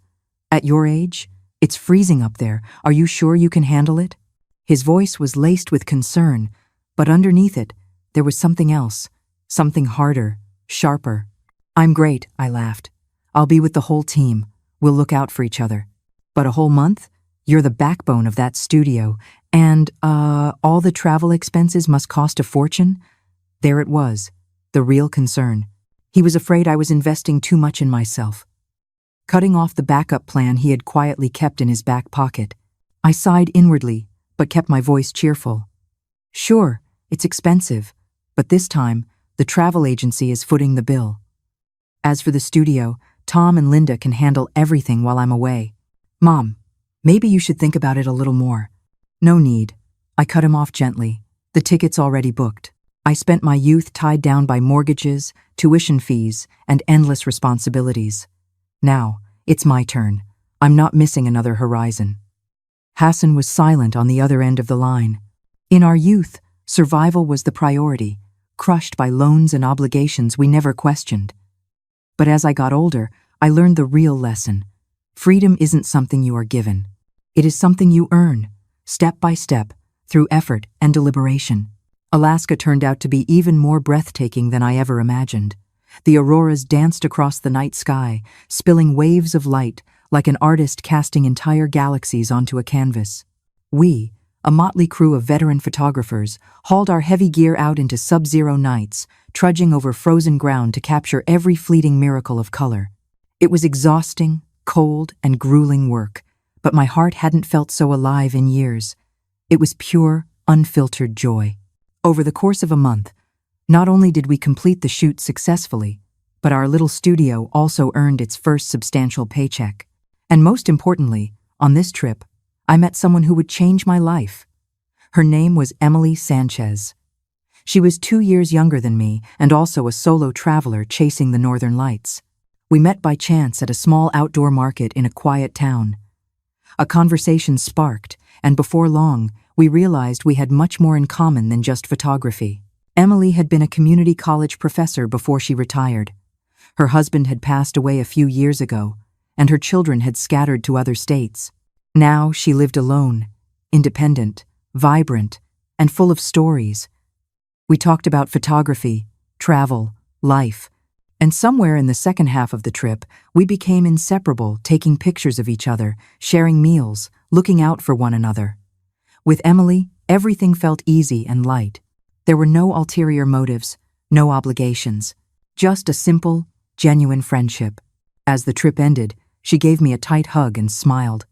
At your age? It's freezing up there. Are you sure you can handle it?" His voice was laced with concern, but underneath it, there was something else, something harder, sharper. "I'm great," I laughed. "I'll be with the whole team. We'll look out for each other. But a whole month? You're the backbone of that studio, and, all the travel expenses must cost a fortune?" There it was, the real concern. He was afraid I was investing too much in myself, cutting off the backup plan he had quietly kept in his back pocket. I sighed inwardly, but kept my voice cheerful. "Sure, it's expensive, but this time, the travel agency is footing the bill. As for the studio, Tom and Linda can handle everything while I'm away. Mom, maybe you should think about it a little more. No need. I cut him off gently. The ticket's already booked. I spent my youth tied down by mortgages, tuition fees, and endless responsibilities. Now, it's my turn. I'm not missing another horizon. Hassan was silent on the other end of the line. In our youth, survival was the priority, crushed by loans and obligations we never questioned. But as I got older, I learned the real lesson. Freedom isn't something you are given. It is something you earn, step by step, through effort and deliberation. Alaska turned out to be even more breathtaking than I ever imagined. The auroras danced across the night sky, spilling waves of light like an artist casting entire galaxies onto a canvas. We, a motley crew of veteran photographers, hauled our heavy gear out into sub-zero nights, trudging over frozen ground to capture every fleeting miracle of color. It was exhausting, cold, and grueling work, but my heart hadn't felt so alive in years. It was pure, unfiltered joy. Over the course of a month, not only did we complete the shoot successfully, but our little studio also earned its first substantial paycheck. And most importantly, on this trip, I met someone who would change my life. Her name was Emily Sanchez. She was 2 years younger than me and also a solo traveler chasing the northern lights. We met by chance at a small outdoor market in a quiet town. A conversation sparked, and before long, we realized we had much more in common than just photography. Emily had been a community college professor before she retired. Her husband had passed away a few years ago, and her children had scattered to other states. Now she lived alone, independent, vibrant, and full of stories. We talked about photography, travel, life, and somewhere in the second half of the trip, we became inseparable, taking pictures of each other, sharing meals, looking out for one another. With Emily, everything felt easy and light. There were no ulterior motives, no obligations, just a simple, genuine friendship. As the trip ended, she gave me a tight hug and smiled.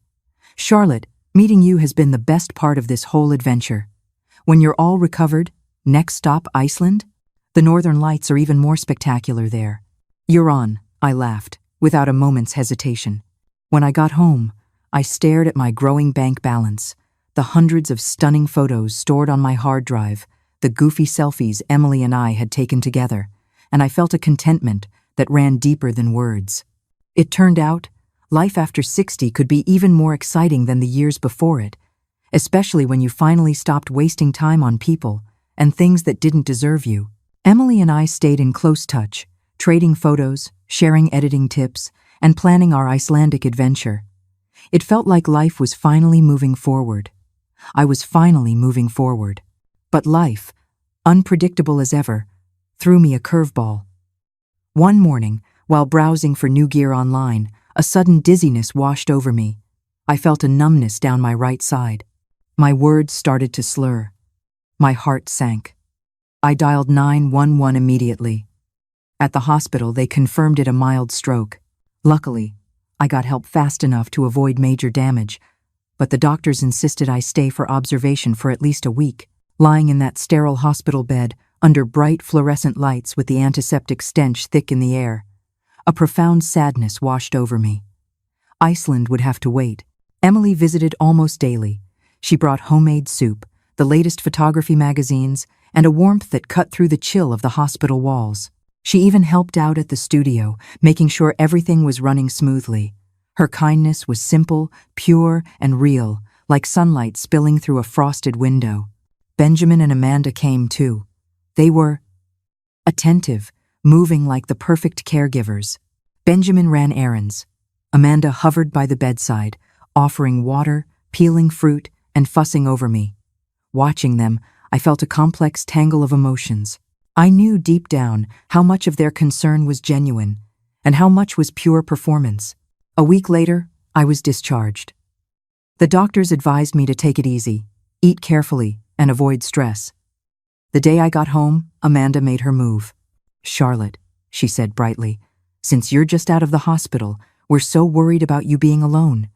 "Charlotte, meeting you has been the best part of this whole adventure. When you're all recovered, next stop Iceland? The northern lights are even more spectacular there." "You're on," I laughed, without a moment's hesitation. When I got home, I stared at my growing bank balance, the hundreds of stunning photos stored on my hard drive, the goofy selfies Emily and I had taken together, and I felt a contentment that ran deeper than words. It turned out, life after 60 could be even more exciting than the years before it, especially when you finally stopped wasting time on people and things that didn't deserve you. Emily and I stayed in close touch, trading photos, sharing editing tips, and planning our Icelandic adventure. It felt like life was finally moving forward. I was finally moving forward. But life, unpredictable as ever, threw me a curveball. One morning, while browsing for new gear online, a sudden dizziness washed over me. I felt a numbness down my right side. My words started to slur. My heart sank. I dialed 911 immediately. At the hospital, they confirmed it a mild stroke. Luckily, I got help fast enough to avoid major damage, but the doctors insisted I stay for observation for at least a week. Lying in that sterile hospital bed, under bright fluorescent lights with the antiseptic stench thick in the air, a profound sadness washed over me. Iceland would have to wait. Emily visited almost daily. She brought homemade soup, the latest photography magazines, and a warmth that cut through the chill of the hospital walls. She even helped out at the studio, making sure everything was running smoothly. Her kindness was simple, pure, and real, like sunlight spilling through a frosted window. Benjamin and Amanda came too. They were attentive, moving like the perfect caregivers. Benjamin ran errands. Amanda hovered by the bedside, offering water, peeling fruit, and fussing over me. Watching them, I felt a complex tangle of emotions. I knew deep down how much of their concern was genuine, and how much was pure performance. A week later, I was discharged. The doctors advised me to take it easy, eat carefully, and avoid stress. The day I got home, Amanda made her move. "Charlotte," she said brightly, "since you're just out of the hospital, we're so worried about you being alone.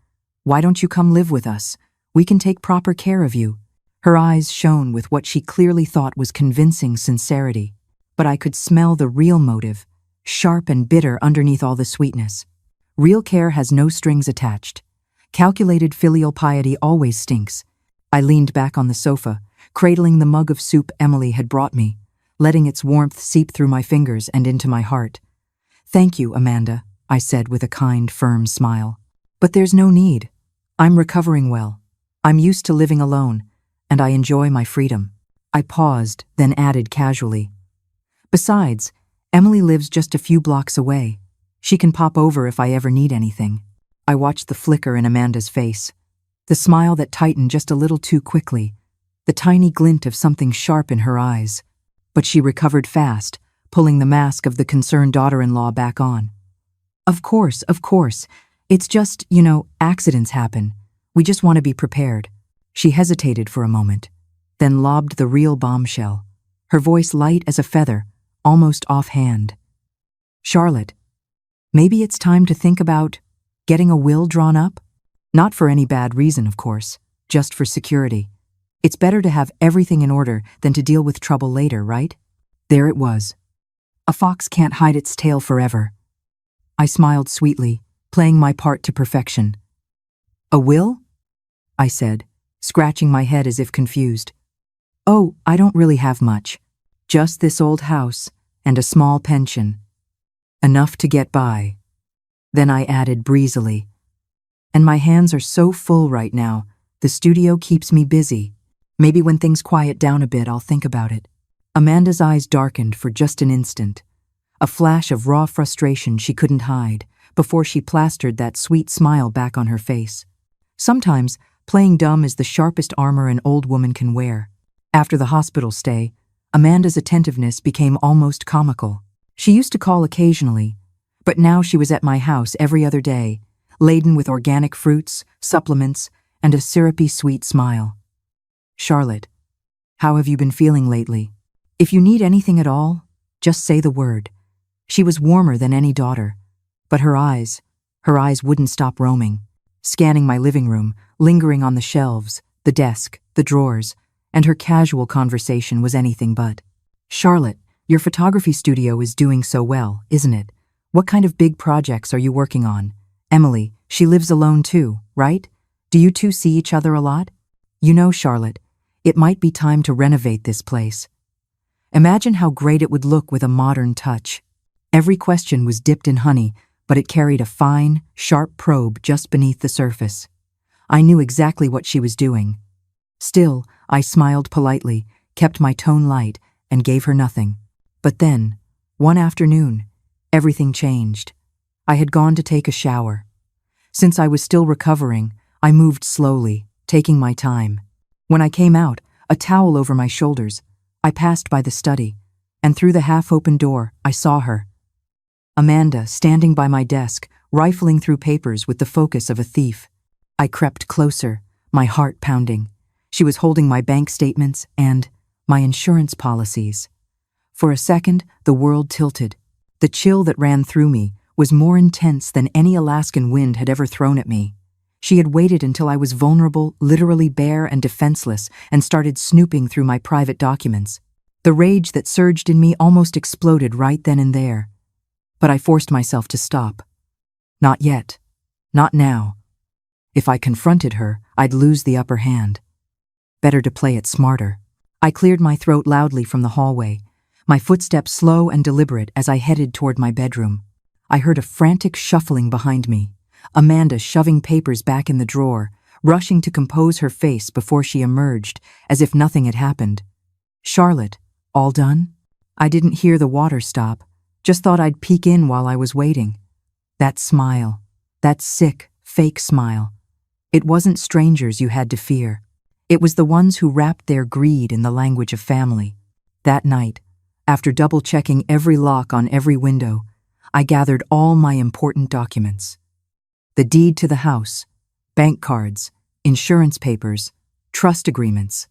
Why don't you come live with us? We can take proper care of you." Her eyes shone with what she clearly thought was convincing sincerity. But I could smell the real motive, sharp and bitter underneath all the sweetness. Real care has no strings attached. Calculated filial piety always stinks. I leaned back on the sofa, cradling the mug of soup Emily had brought me, letting its warmth seep through my fingers and into my heart. "Thank you, Amanda," I said with a kind, firm smile. "But there's no need. I'm recovering well. I'm used to living alone, and I enjoy my freedom." I paused, then added casually, "Besides, Emily lives just a few blocks away. She can pop over if I ever need anything." I watched the flicker in Amanda's face, the smile that tightened just a little too quickly, the tiny glint of something sharp in her eyes. But she recovered fast, pulling the mask of the concerned daughter-in-law back on. Of course. It's just, accidents happen. We just want to be prepared." She hesitated for a moment, then lobbed the real bombshell, her voice light as a feather, almost offhand. "Charlotte, maybe it's time to think about getting a will drawn up? Not for any bad reason, of course, just for security. It's better to have everything in order than to deal with trouble later, right?" There it was. A fox can't hide its tail forever. I smiled sweetly, playing my part to perfection. "A will?" I said, scratching my head as if confused. "Oh, I don't really have much. Just this old house and a small pension. Enough to get by." Then I added breezily, "And my hands are so full right now, the studio keeps me busy. Maybe when things quiet down a bit, I'll think about it." Amanda's eyes darkened for just an instant, a flash of raw frustration she couldn't hide, before she plastered that sweet smile back on her face. Sometimes, playing dumb is the sharpest armor an old woman can wear. After the hospital stay, Amanda's attentiveness became almost comical. She used to call occasionally, but now she was at my house every other day, laden with organic fruits, supplements, and a syrupy sweet smile. "Charlotte, how have you been feeling lately? If you need anything at all, just say the word." She was warmer than any daughter, but her eyes wouldn't stop roaming, scanning my living room, lingering on the shelves, the desk, the drawers, and her casual conversation was anything but. "Charlotte, your photography studio is doing so well, isn't it? What kind of big projects are you working on? Emily, she lives alone too, right? Do you two see each other a lot? Charlotte, it might be time to renovate this place. Imagine how great it would look with a modern touch." Every question was dipped in honey, but it carried a fine, sharp probe just beneath the surface. I knew exactly what she was doing. Still, I smiled politely, kept my tone light, and gave her nothing. But then, one afternoon, everything changed. I had gone to take a shower. Since I was still recovering, I moved slowly, taking my time. When I came out, a towel over my shoulders, I passed by the study, and through the half-open door, I saw her. Amanda, standing by my desk, rifling through papers with the focus of a thief. I crept closer, my heart pounding. She was holding my bank statements and my insurance policies. For a second, the world tilted. The chill that ran through me was more intense than any Alaskan wind had ever thrown at me. She had waited until I was vulnerable, literally bare and defenseless, and started snooping through my private documents. The rage that surged in me almost exploded right then and there. But I forced myself to stop. Not yet. Not now. If I confronted her, I'd lose the upper hand. Better to play it smarter. I cleared my throat loudly from the hallway, my footsteps slow and deliberate as I headed toward my bedroom. I heard a frantic shuffling behind me, Amanda shoving papers back in the drawer, rushing to compose her face before she emerged, as if nothing had happened. "Charlotte, all done?" I didn't hear the water stop, just thought I'd peek in while I was waiting. That smile, that sick, fake smile. It wasn't strangers you had to fear. It was the ones who wrapped their greed in the language of family. That night, after double-checking every lock on every window, I gathered all my important documents. The deed to the house, bank cards, insurance papers, trust agreements,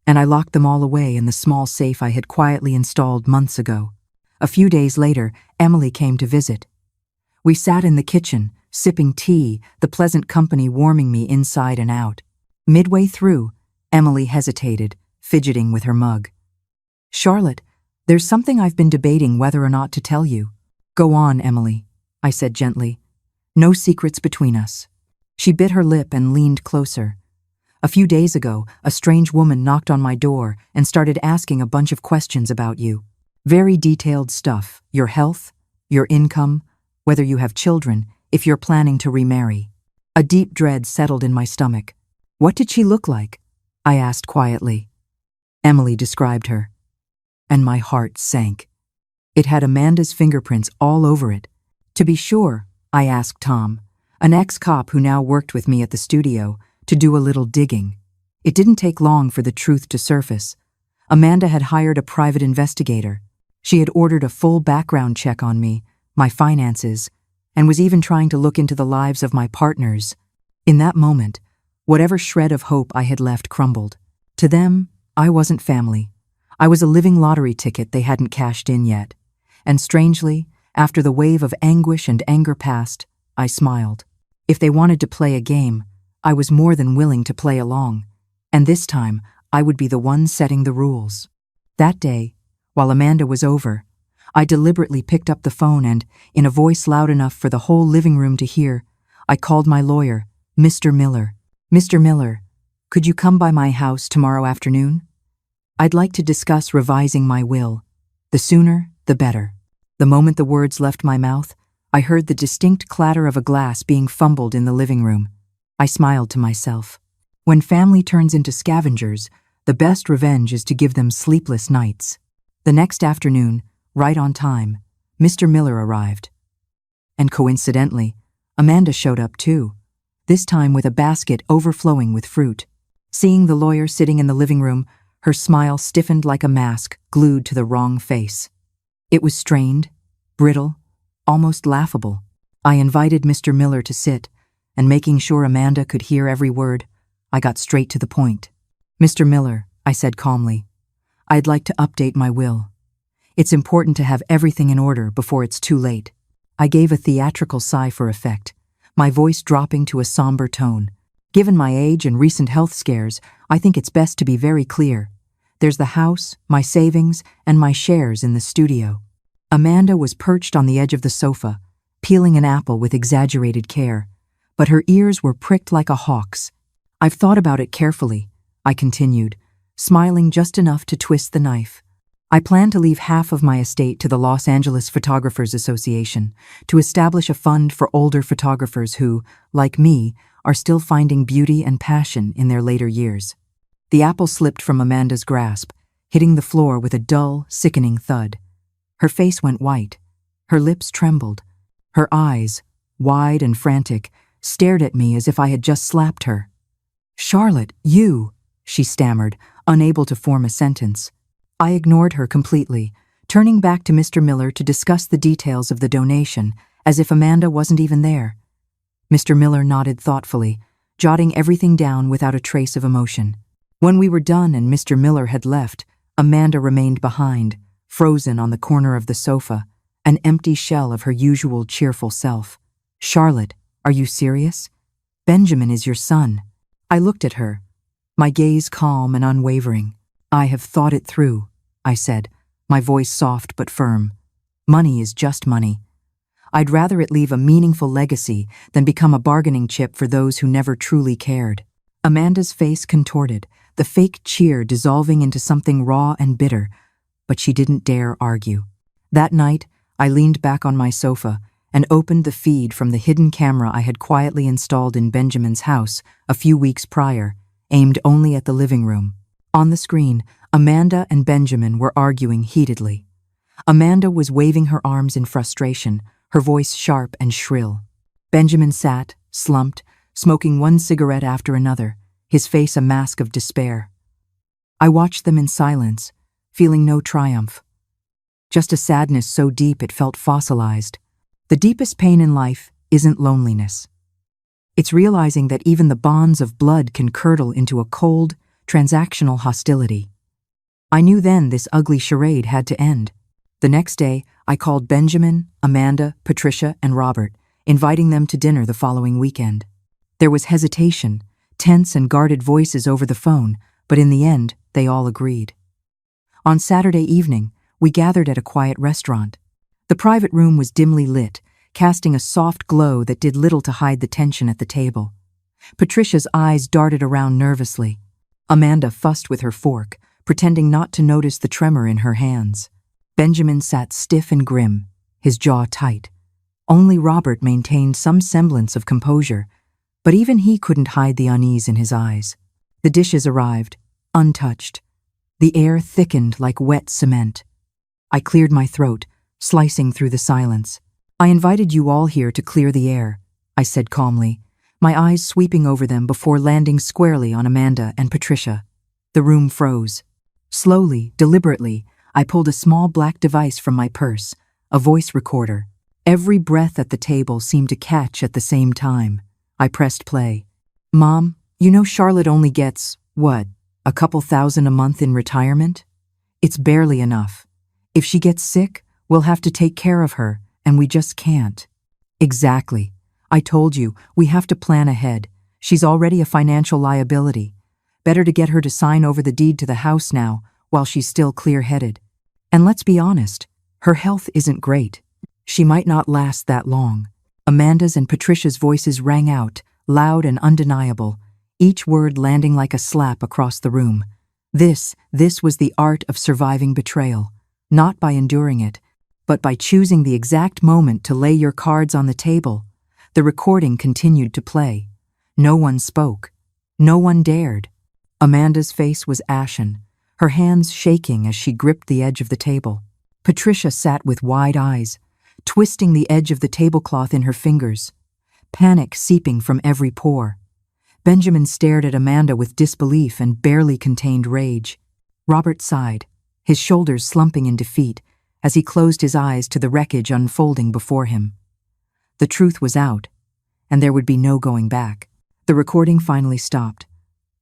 and I locked them all away in the small safe I had quietly installed months ago. A few days later, Emily came to visit. We sat in the kitchen, sipping tea, the pleasant company warming me inside and out. Midway through, Emily hesitated, fidgeting with her mug. "Charlotte, there's something I've been debating whether or not to tell you." "Go on, Emily," I said gently. "No secrets between us." She bit her lip and leaned closer. A few days ago, a strange woman knocked on my door and started asking a bunch of questions about you. Very detailed stuff: your health, your income, whether you have children, if you're planning to remarry. A deep dread settled in my stomach. What did she look like? I asked quietly. Emily described her, and my heart sank. It had Amanda's fingerprints all over it. To be sure, I asked Tom, an ex-cop who now worked with me at the studio, to do a little digging. It didn't take long for the truth to surface. Amanda had hired a private investigator. She had ordered a full background check on me, my finances, and was even trying to look into the lives of my partners. In that moment, whatever shred of hope I had left crumbled. To them, I wasn't family. I was a living lottery ticket they hadn't cashed in yet. And strangely, after the wave of anguish and anger passed, I smiled. If they wanted to play a game, I was more than willing to play along. And this time, I would be the one setting the rules. That day, while Amanda was over, I deliberately picked up the phone and, in a voice loud enough for the whole living room to hear, I called my lawyer, Mr. Miller. Mr. Miller, could you come by my house tomorrow afternoon? I'd like to discuss revising my will. The sooner, the better. The moment the words left my mouth, I heard the distinct clatter of a glass being fumbled in the living room. I smiled to myself. When family turns into scavengers, the best revenge is to give them sleepless nights. The next afternoon, right on time, Mr. Miller arrived. And coincidentally, Amanda showed up too, this time with a basket overflowing with fruit. Seeing the lawyer sitting in the living room, her smile stiffened like a mask glued to the wrong face. It was strained, brittle, almost laughable. I invited Mr. Miller to sit, and making sure Amanda could hear every word, I got straight to the point. Mr. Miller, I said calmly, I'd like to update my will. It's important to have everything in order before it's too late. I gave a theatrical sigh for effect, my voice dropping to a somber tone. Given my age and recent health scares, I think it's best to be very clear. There's the house, my savings, and my shares in the studio. Amanda was perched on the edge of the sofa, peeling an apple with exaggerated care, but her ears were pricked like a hawk's. I've thought about it carefully, I continued, smiling just enough to twist the knife. I plan to leave half of my estate to the Los Angeles Photographers Association to establish a fund for older photographers who, like me, are still finding beauty and passion in their later years. The apple slipped from Amanda's grasp, hitting the floor with a dull, sickening thud. Her face went white. Her lips trembled. Her eyes, wide and frantic, stared at me as if I had just slapped her. "Charlotte, you," she stammered, unable to form a sentence. I ignored her completely, turning back to Mr. Miller to discuss the details of the donation, as if Amanda wasn't even there. Mr. Miller nodded thoughtfully, jotting everything down without a trace of emotion. When we were done and Mr. Miller had left, Amanda remained behind, frozen on the corner of the sofa, an empty shell of her usual cheerful self. "Charlotte, are you serious? Benjamin is your son." I looked at her, my gaze calm and unwavering. "I have thought it through," I said, my voice soft but firm. "Money is just money. I'd rather it leave a meaningful legacy than become a bargaining chip for those who never truly cared." Amanda's face contorted, the fake cheer dissolving into something raw and bitter, but she didn't dare argue. That night, I leaned back on my sofa and opened the feed from the hidden camera I had quietly installed in Benjamin's house a few weeks prior, aimed only at the living room. On the screen, Amanda and Benjamin were arguing heatedly. Amanda was waving her arms in frustration, her voice sharp and shrill. Benjamin sat, slumped, smoking one cigarette after another, his face a mask of despair. I watched them in silence, feeling no triumph. Just a sadness so deep it felt fossilized. The deepest pain in life isn't loneliness. It's realizing that even the bonds of blood can curdle into a cold, transactional hostility. I knew then this ugly charade had to end. The next day, I called Benjamin, Amanda, Patricia, and Robert, inviting them to dinner the following weekend. There was hesitation, tense and guarded voices over the phone, but in the end, they all agreed. On Saturday evening, we gathered at a quiet restaurant. The private room was dimly lit, casting a soft glow that did little to hide the tension at the table. Patricia's eyes darted around nervously. Amanda fussed with her fork, pretending not to notice the tremor in her hands. Benjamin sat stiff and grim, his jaw tight. Only Robert maintained some semblance of composure, but even he couldn't hide the unease in his eyes. The dishes arrived, untouched. The air thickened like wet cement. I cleared my throat, slicing through the silence. "I invited you all here to clear the air," I said calmly, my eyes sweeping over them before landing squarely on Amanda and Patricia. The room froze. Slowly, deliberately, I pulled a small black device from my purse, a voice recorder. Every breath at the table seemed to catch at the same time. I pressed play. "Mom, you know Charlotte only gets, what, a couple thousand a month in retirement? It's barely enough. If she gets sick, we'll have to take care of her, and we just can't." "Exactly. I told you, we have to plan ahead. She's already a financial liability. Better to get her to sign over the deed to the house now, while she's still clear-headed. And let's be honest, her health isn't great. She might not last that long." Amanda's and Patricia's voices rang out, loud and undeniable, each word landing like a slap across the room. This was the art of surviving betrayal, not by enduring it, but by choosing the exact moment to lay your cards on the table. The recording continued to play. No one spoke. No one dared. Amanda's face was ashen, her hands shaking as she gripped the edge of the table. Patricia sat with wide eyes, twisting the edge of the tablecloth in her fingers, panic seeping from every pore. Benjamin stared at Amanda with disbelief and barely contained rage. Robert sighed, his shoulders slumping in defeat, as he closed his eyes to the wreckage unfolding before him. The truth was out, and there would be no going back. The recording finally stopped.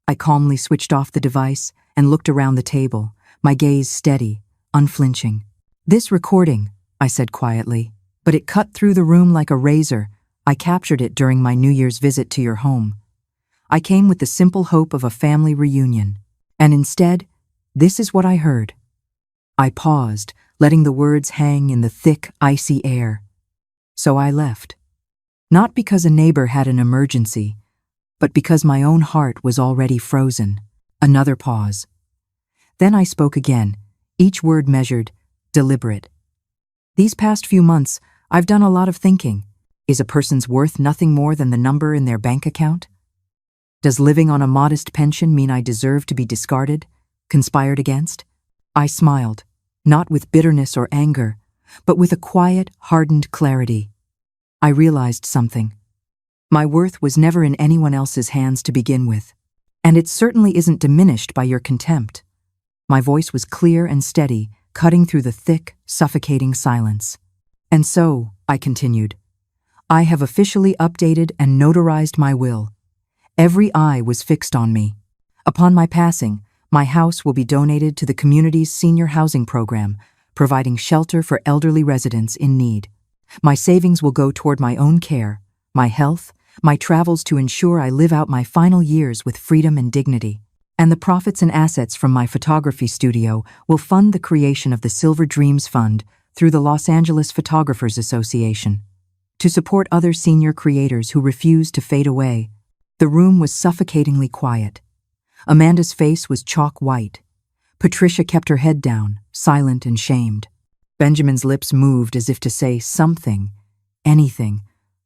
I calmly switched off the device and looked around the table, my gaze steady, unflinching. "This recording," I said quietly, "but it cut through the room like a razor. I captured it during my New Year's visit to your home. I came with the simple hope of a family reunion. And instead, this is what I heard." I paused, letting the words hang in the thick, icy air. So I left. Not because a neighbor had an emergency, but because my own heart was already frozen. Another pause. Then I spoke again, each word measured, deliberate. "These past few months, I've done a lot of thinking. Is a person's worth nothing more than the number in their bank account? Does living on a modest pension mean I deserve to be discarded, conspired against?" I smiled, not with bitterness or anger, but with a quiet, hardened clarity. I realized something. My worth was never in anyone else's hands to begin with, and it certainly isn't diminished by your contempt. My voice was clear and steady, cutting through the thick, suffocating silence. "And so," I continued, "I have officially updated and notarized my will. Every eye was fixed on me. Upon my passing, my house will be donated to the community's senior housing program, providing shelter for elderly residents in need. My savings will go toward my own care, my health, my travels to ensure I live out my final years with freedom and dignity. And the profits and assets from my photography studio will fund the creation of the Silver Dreams Fund through the Los Angeles Photographers Association, to support other senior creators who refuse to fade away." The room was suffocatingly quiet. Amanda's face was chalk white. Patricia kept her head down, silent and shamed. Benjamin's lips moved as if to say something, anything,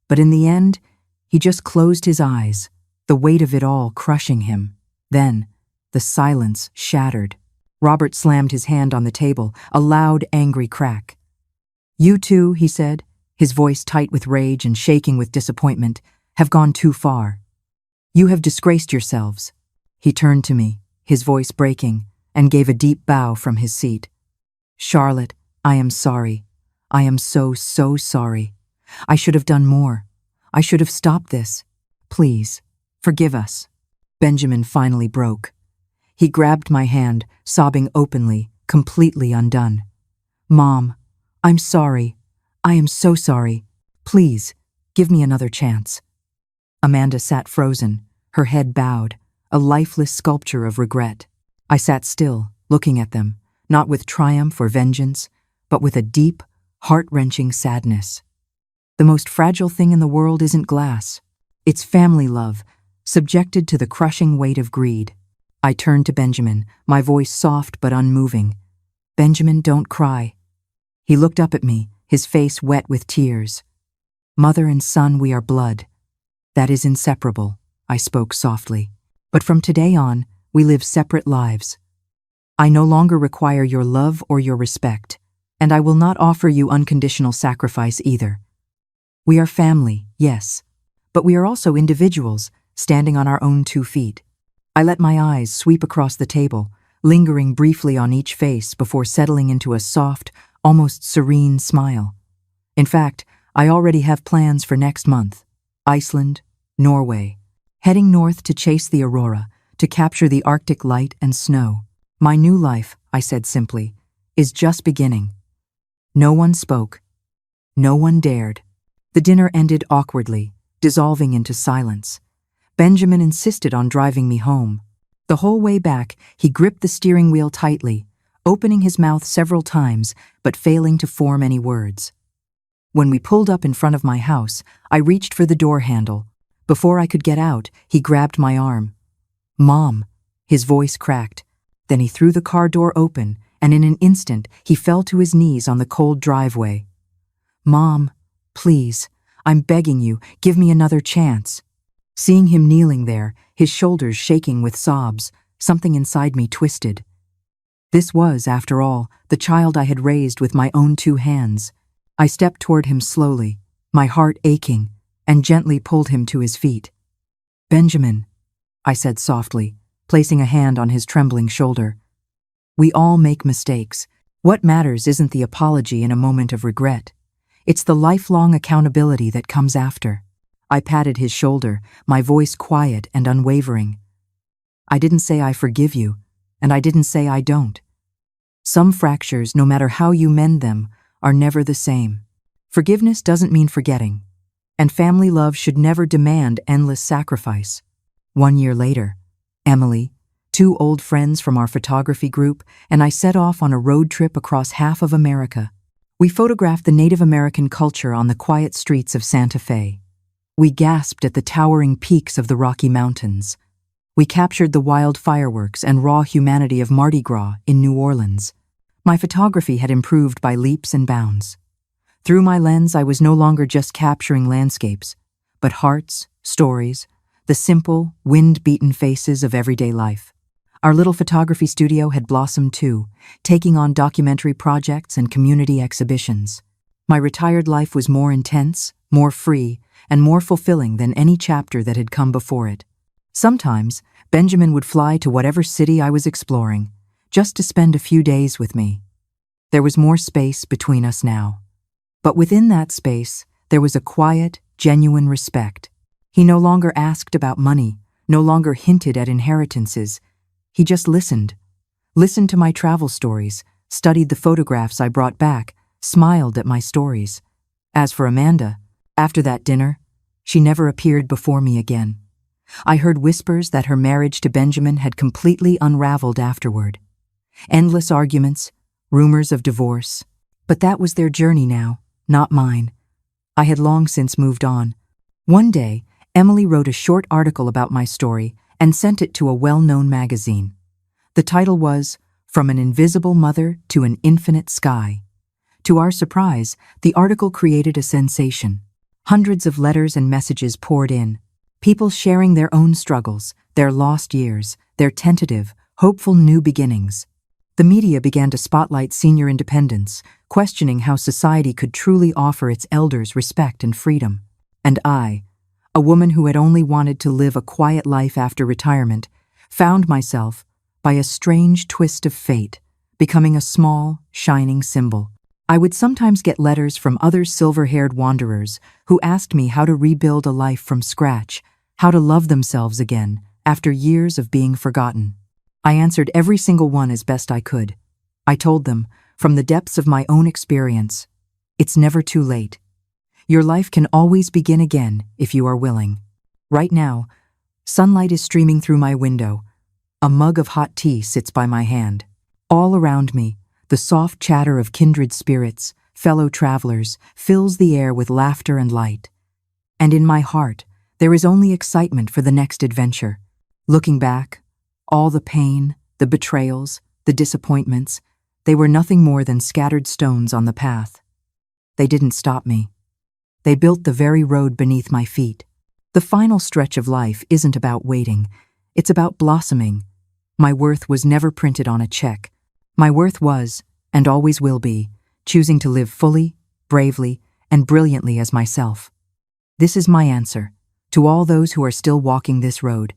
but in the end, he just closed his eyes, the weight of it all crushing him. Then, the silence shattered. Robert slammed his hand on the table, a loud, angry crack. "You two," he said, his voice tight with rage and shaking with disappointment, "have gone too far. You have disgraced yourselves." He turned to me, his voice breaking, and gave a deep bow from his seat. "Charlotte, I am sorry. I am so sorry. I should have done more. I should have stopped this. Please, forgive us." Benjamin finally broke. He grabbed my hand, sobbing openly, completely undone. "Mom, I'm sorry. I am so sorry. Please, give me another chance." Amanda sat frozen, her head bowed, a lifeless sculpture of regret. I sat still, looking at them, not with triumph or vengeance, but with a deep, heart-wrenching sadness. The most fragile thing in the world isn't glass. It's family love, subjected to the crushing weight of greed. I turned to Benjamin, my voice soft but unmoving. "Benjamin, don't cry." He looked up at me, his face wet with tears. "Mother and son, we are blood. That is inseparable," I spoke softly. "But from today on, we live separate lives. I no longer require your love or your respect, and I will not offer you unconditional sacrifice either. We are family, yes, but we are also individuals, standing on our own 2 feet." I let my eyes sweep across the table, lingering briefly on each face before settling into a soft, almost serene smile. In fact, I already have plans for next month. Iceland, Norway, heading north to chase the aurora, to capture the Arctic light and snow. "My new life," I said simply, "is just beginning." No one spoke. No one dared. The dinner ended awkwardly, dissolving into silence. Benjamin insisted on driving me home. The whole way back, he gripped the steering wheel tightly, opening his mouth several times, but failing to form any words. When we pulled up in front of my house, I reached for the door handle. Before I could get out, he grabbed my arm. "Mom," his voice cracked. Then he threw the car door open, and in an instant, he fell to his knees on the cold driveway. "Mom, please, I'm begging you, give me another chance." Seeing him kneeling there, his shoulders shaking with sobs, something inside me twisted. This was, after all, the child I had raised with my own 2 hands. I stepped toward him slowly, my heart aching, and gently pulled him to his feet. "Benjamin," I said softly, placing a hand on his trembling shoulder. "We all make mistakes. What matters isn't the apology in a moment of regret. It's the lifelong accountability that comes after." I patted his shoulder, my voice quiet and unwavering. "I didn't say I forgive you, and I didn't say I don't. Some fractures, no matter how you mend them, are never the same. Forgiveness doesn't mean forgetting, and family love should never demand endless sacrifice." 1 year later, Emily, 2 old friends from our photography group, and I set off on a road trip across half of America. We photographed the Native American culture on the quiet streets of Santa Fe. We gasped at the towering peaks of the Rocky Mountains. We captured the wild fireworks and raw humanity of Mardi Gras in New Orleans. My photography had improved by leaps and bounds. Through my lens, I was no longer just capturing landscapes, but hearts, stories, the simple, wind-beaten faces of everyday life. Our little photography studio had blossomed too, taking on documentary projects and community exhibitions. My retired life was more intense, more free, and more fulfilling than any chapter that had come before it. Sometimes, Benjamin would fly to whatever city I was exploring, just to spend a few days with me. There was more space between us now. But within that space, there was a quiet, genuine respect. He no longer asked about money, no longer hinted at inheritances. He just listened to my travel stories, studied the photographs I brought back, smiled at my stories. As for Amanda, after that dinner, she never appeared before me again. I heard whispers that her marriage to Benjamin had completely unraveled afterward. Endless arguments, rumors of divorce. But that was their journey now, not mine. I had long since moved on. One day, Emily wrote a short article about my story and sent it to a well-known magazine. The title was "From an Invisible Mother to an Infinite Sky." To our surprise, the article created a sensation. Hundreds of letters and messages poured in, people sharing their own struggles, their lost years, their tentative, hopeful new beginnings. The media began to spotlight senior independence, questioning how society could truly offer its elders respect and freedom. And I, a woman who had only wanted to live a quiet life after retirement, found myself, by a strange twist of fate, becoming a small, shining symbol. I would sometimes get letters from other silver-haired wanderers who asked me how to rebuild a life from scratch, how to love themselves again after years of being forgotten. I answered every single one as best I could. I told them, from the depths of my own experience, it's never too late. Your life can always begin again if you are willing. Right now, sunlight is streaming through my window. A mug of hot tea sits by my hand. All around me, the soft chatter of kindred spirits, fellow travelers, fills the air with laughter and light. And in my heart, There is only excitement for the next adventure. Looking back, all the pain, the betrayals, the disappointments, they were nothing more than scattered stones on the path. They didn't stop me. They built the very road beneath my feet. The final stretch of life isn't about waiting. It's about blossoming. My worth was never printed on a check. My worth was, and always will be, choosing to live fully, bravely, and brilliantly as myself. This is my answer. To all those who are still walking this road,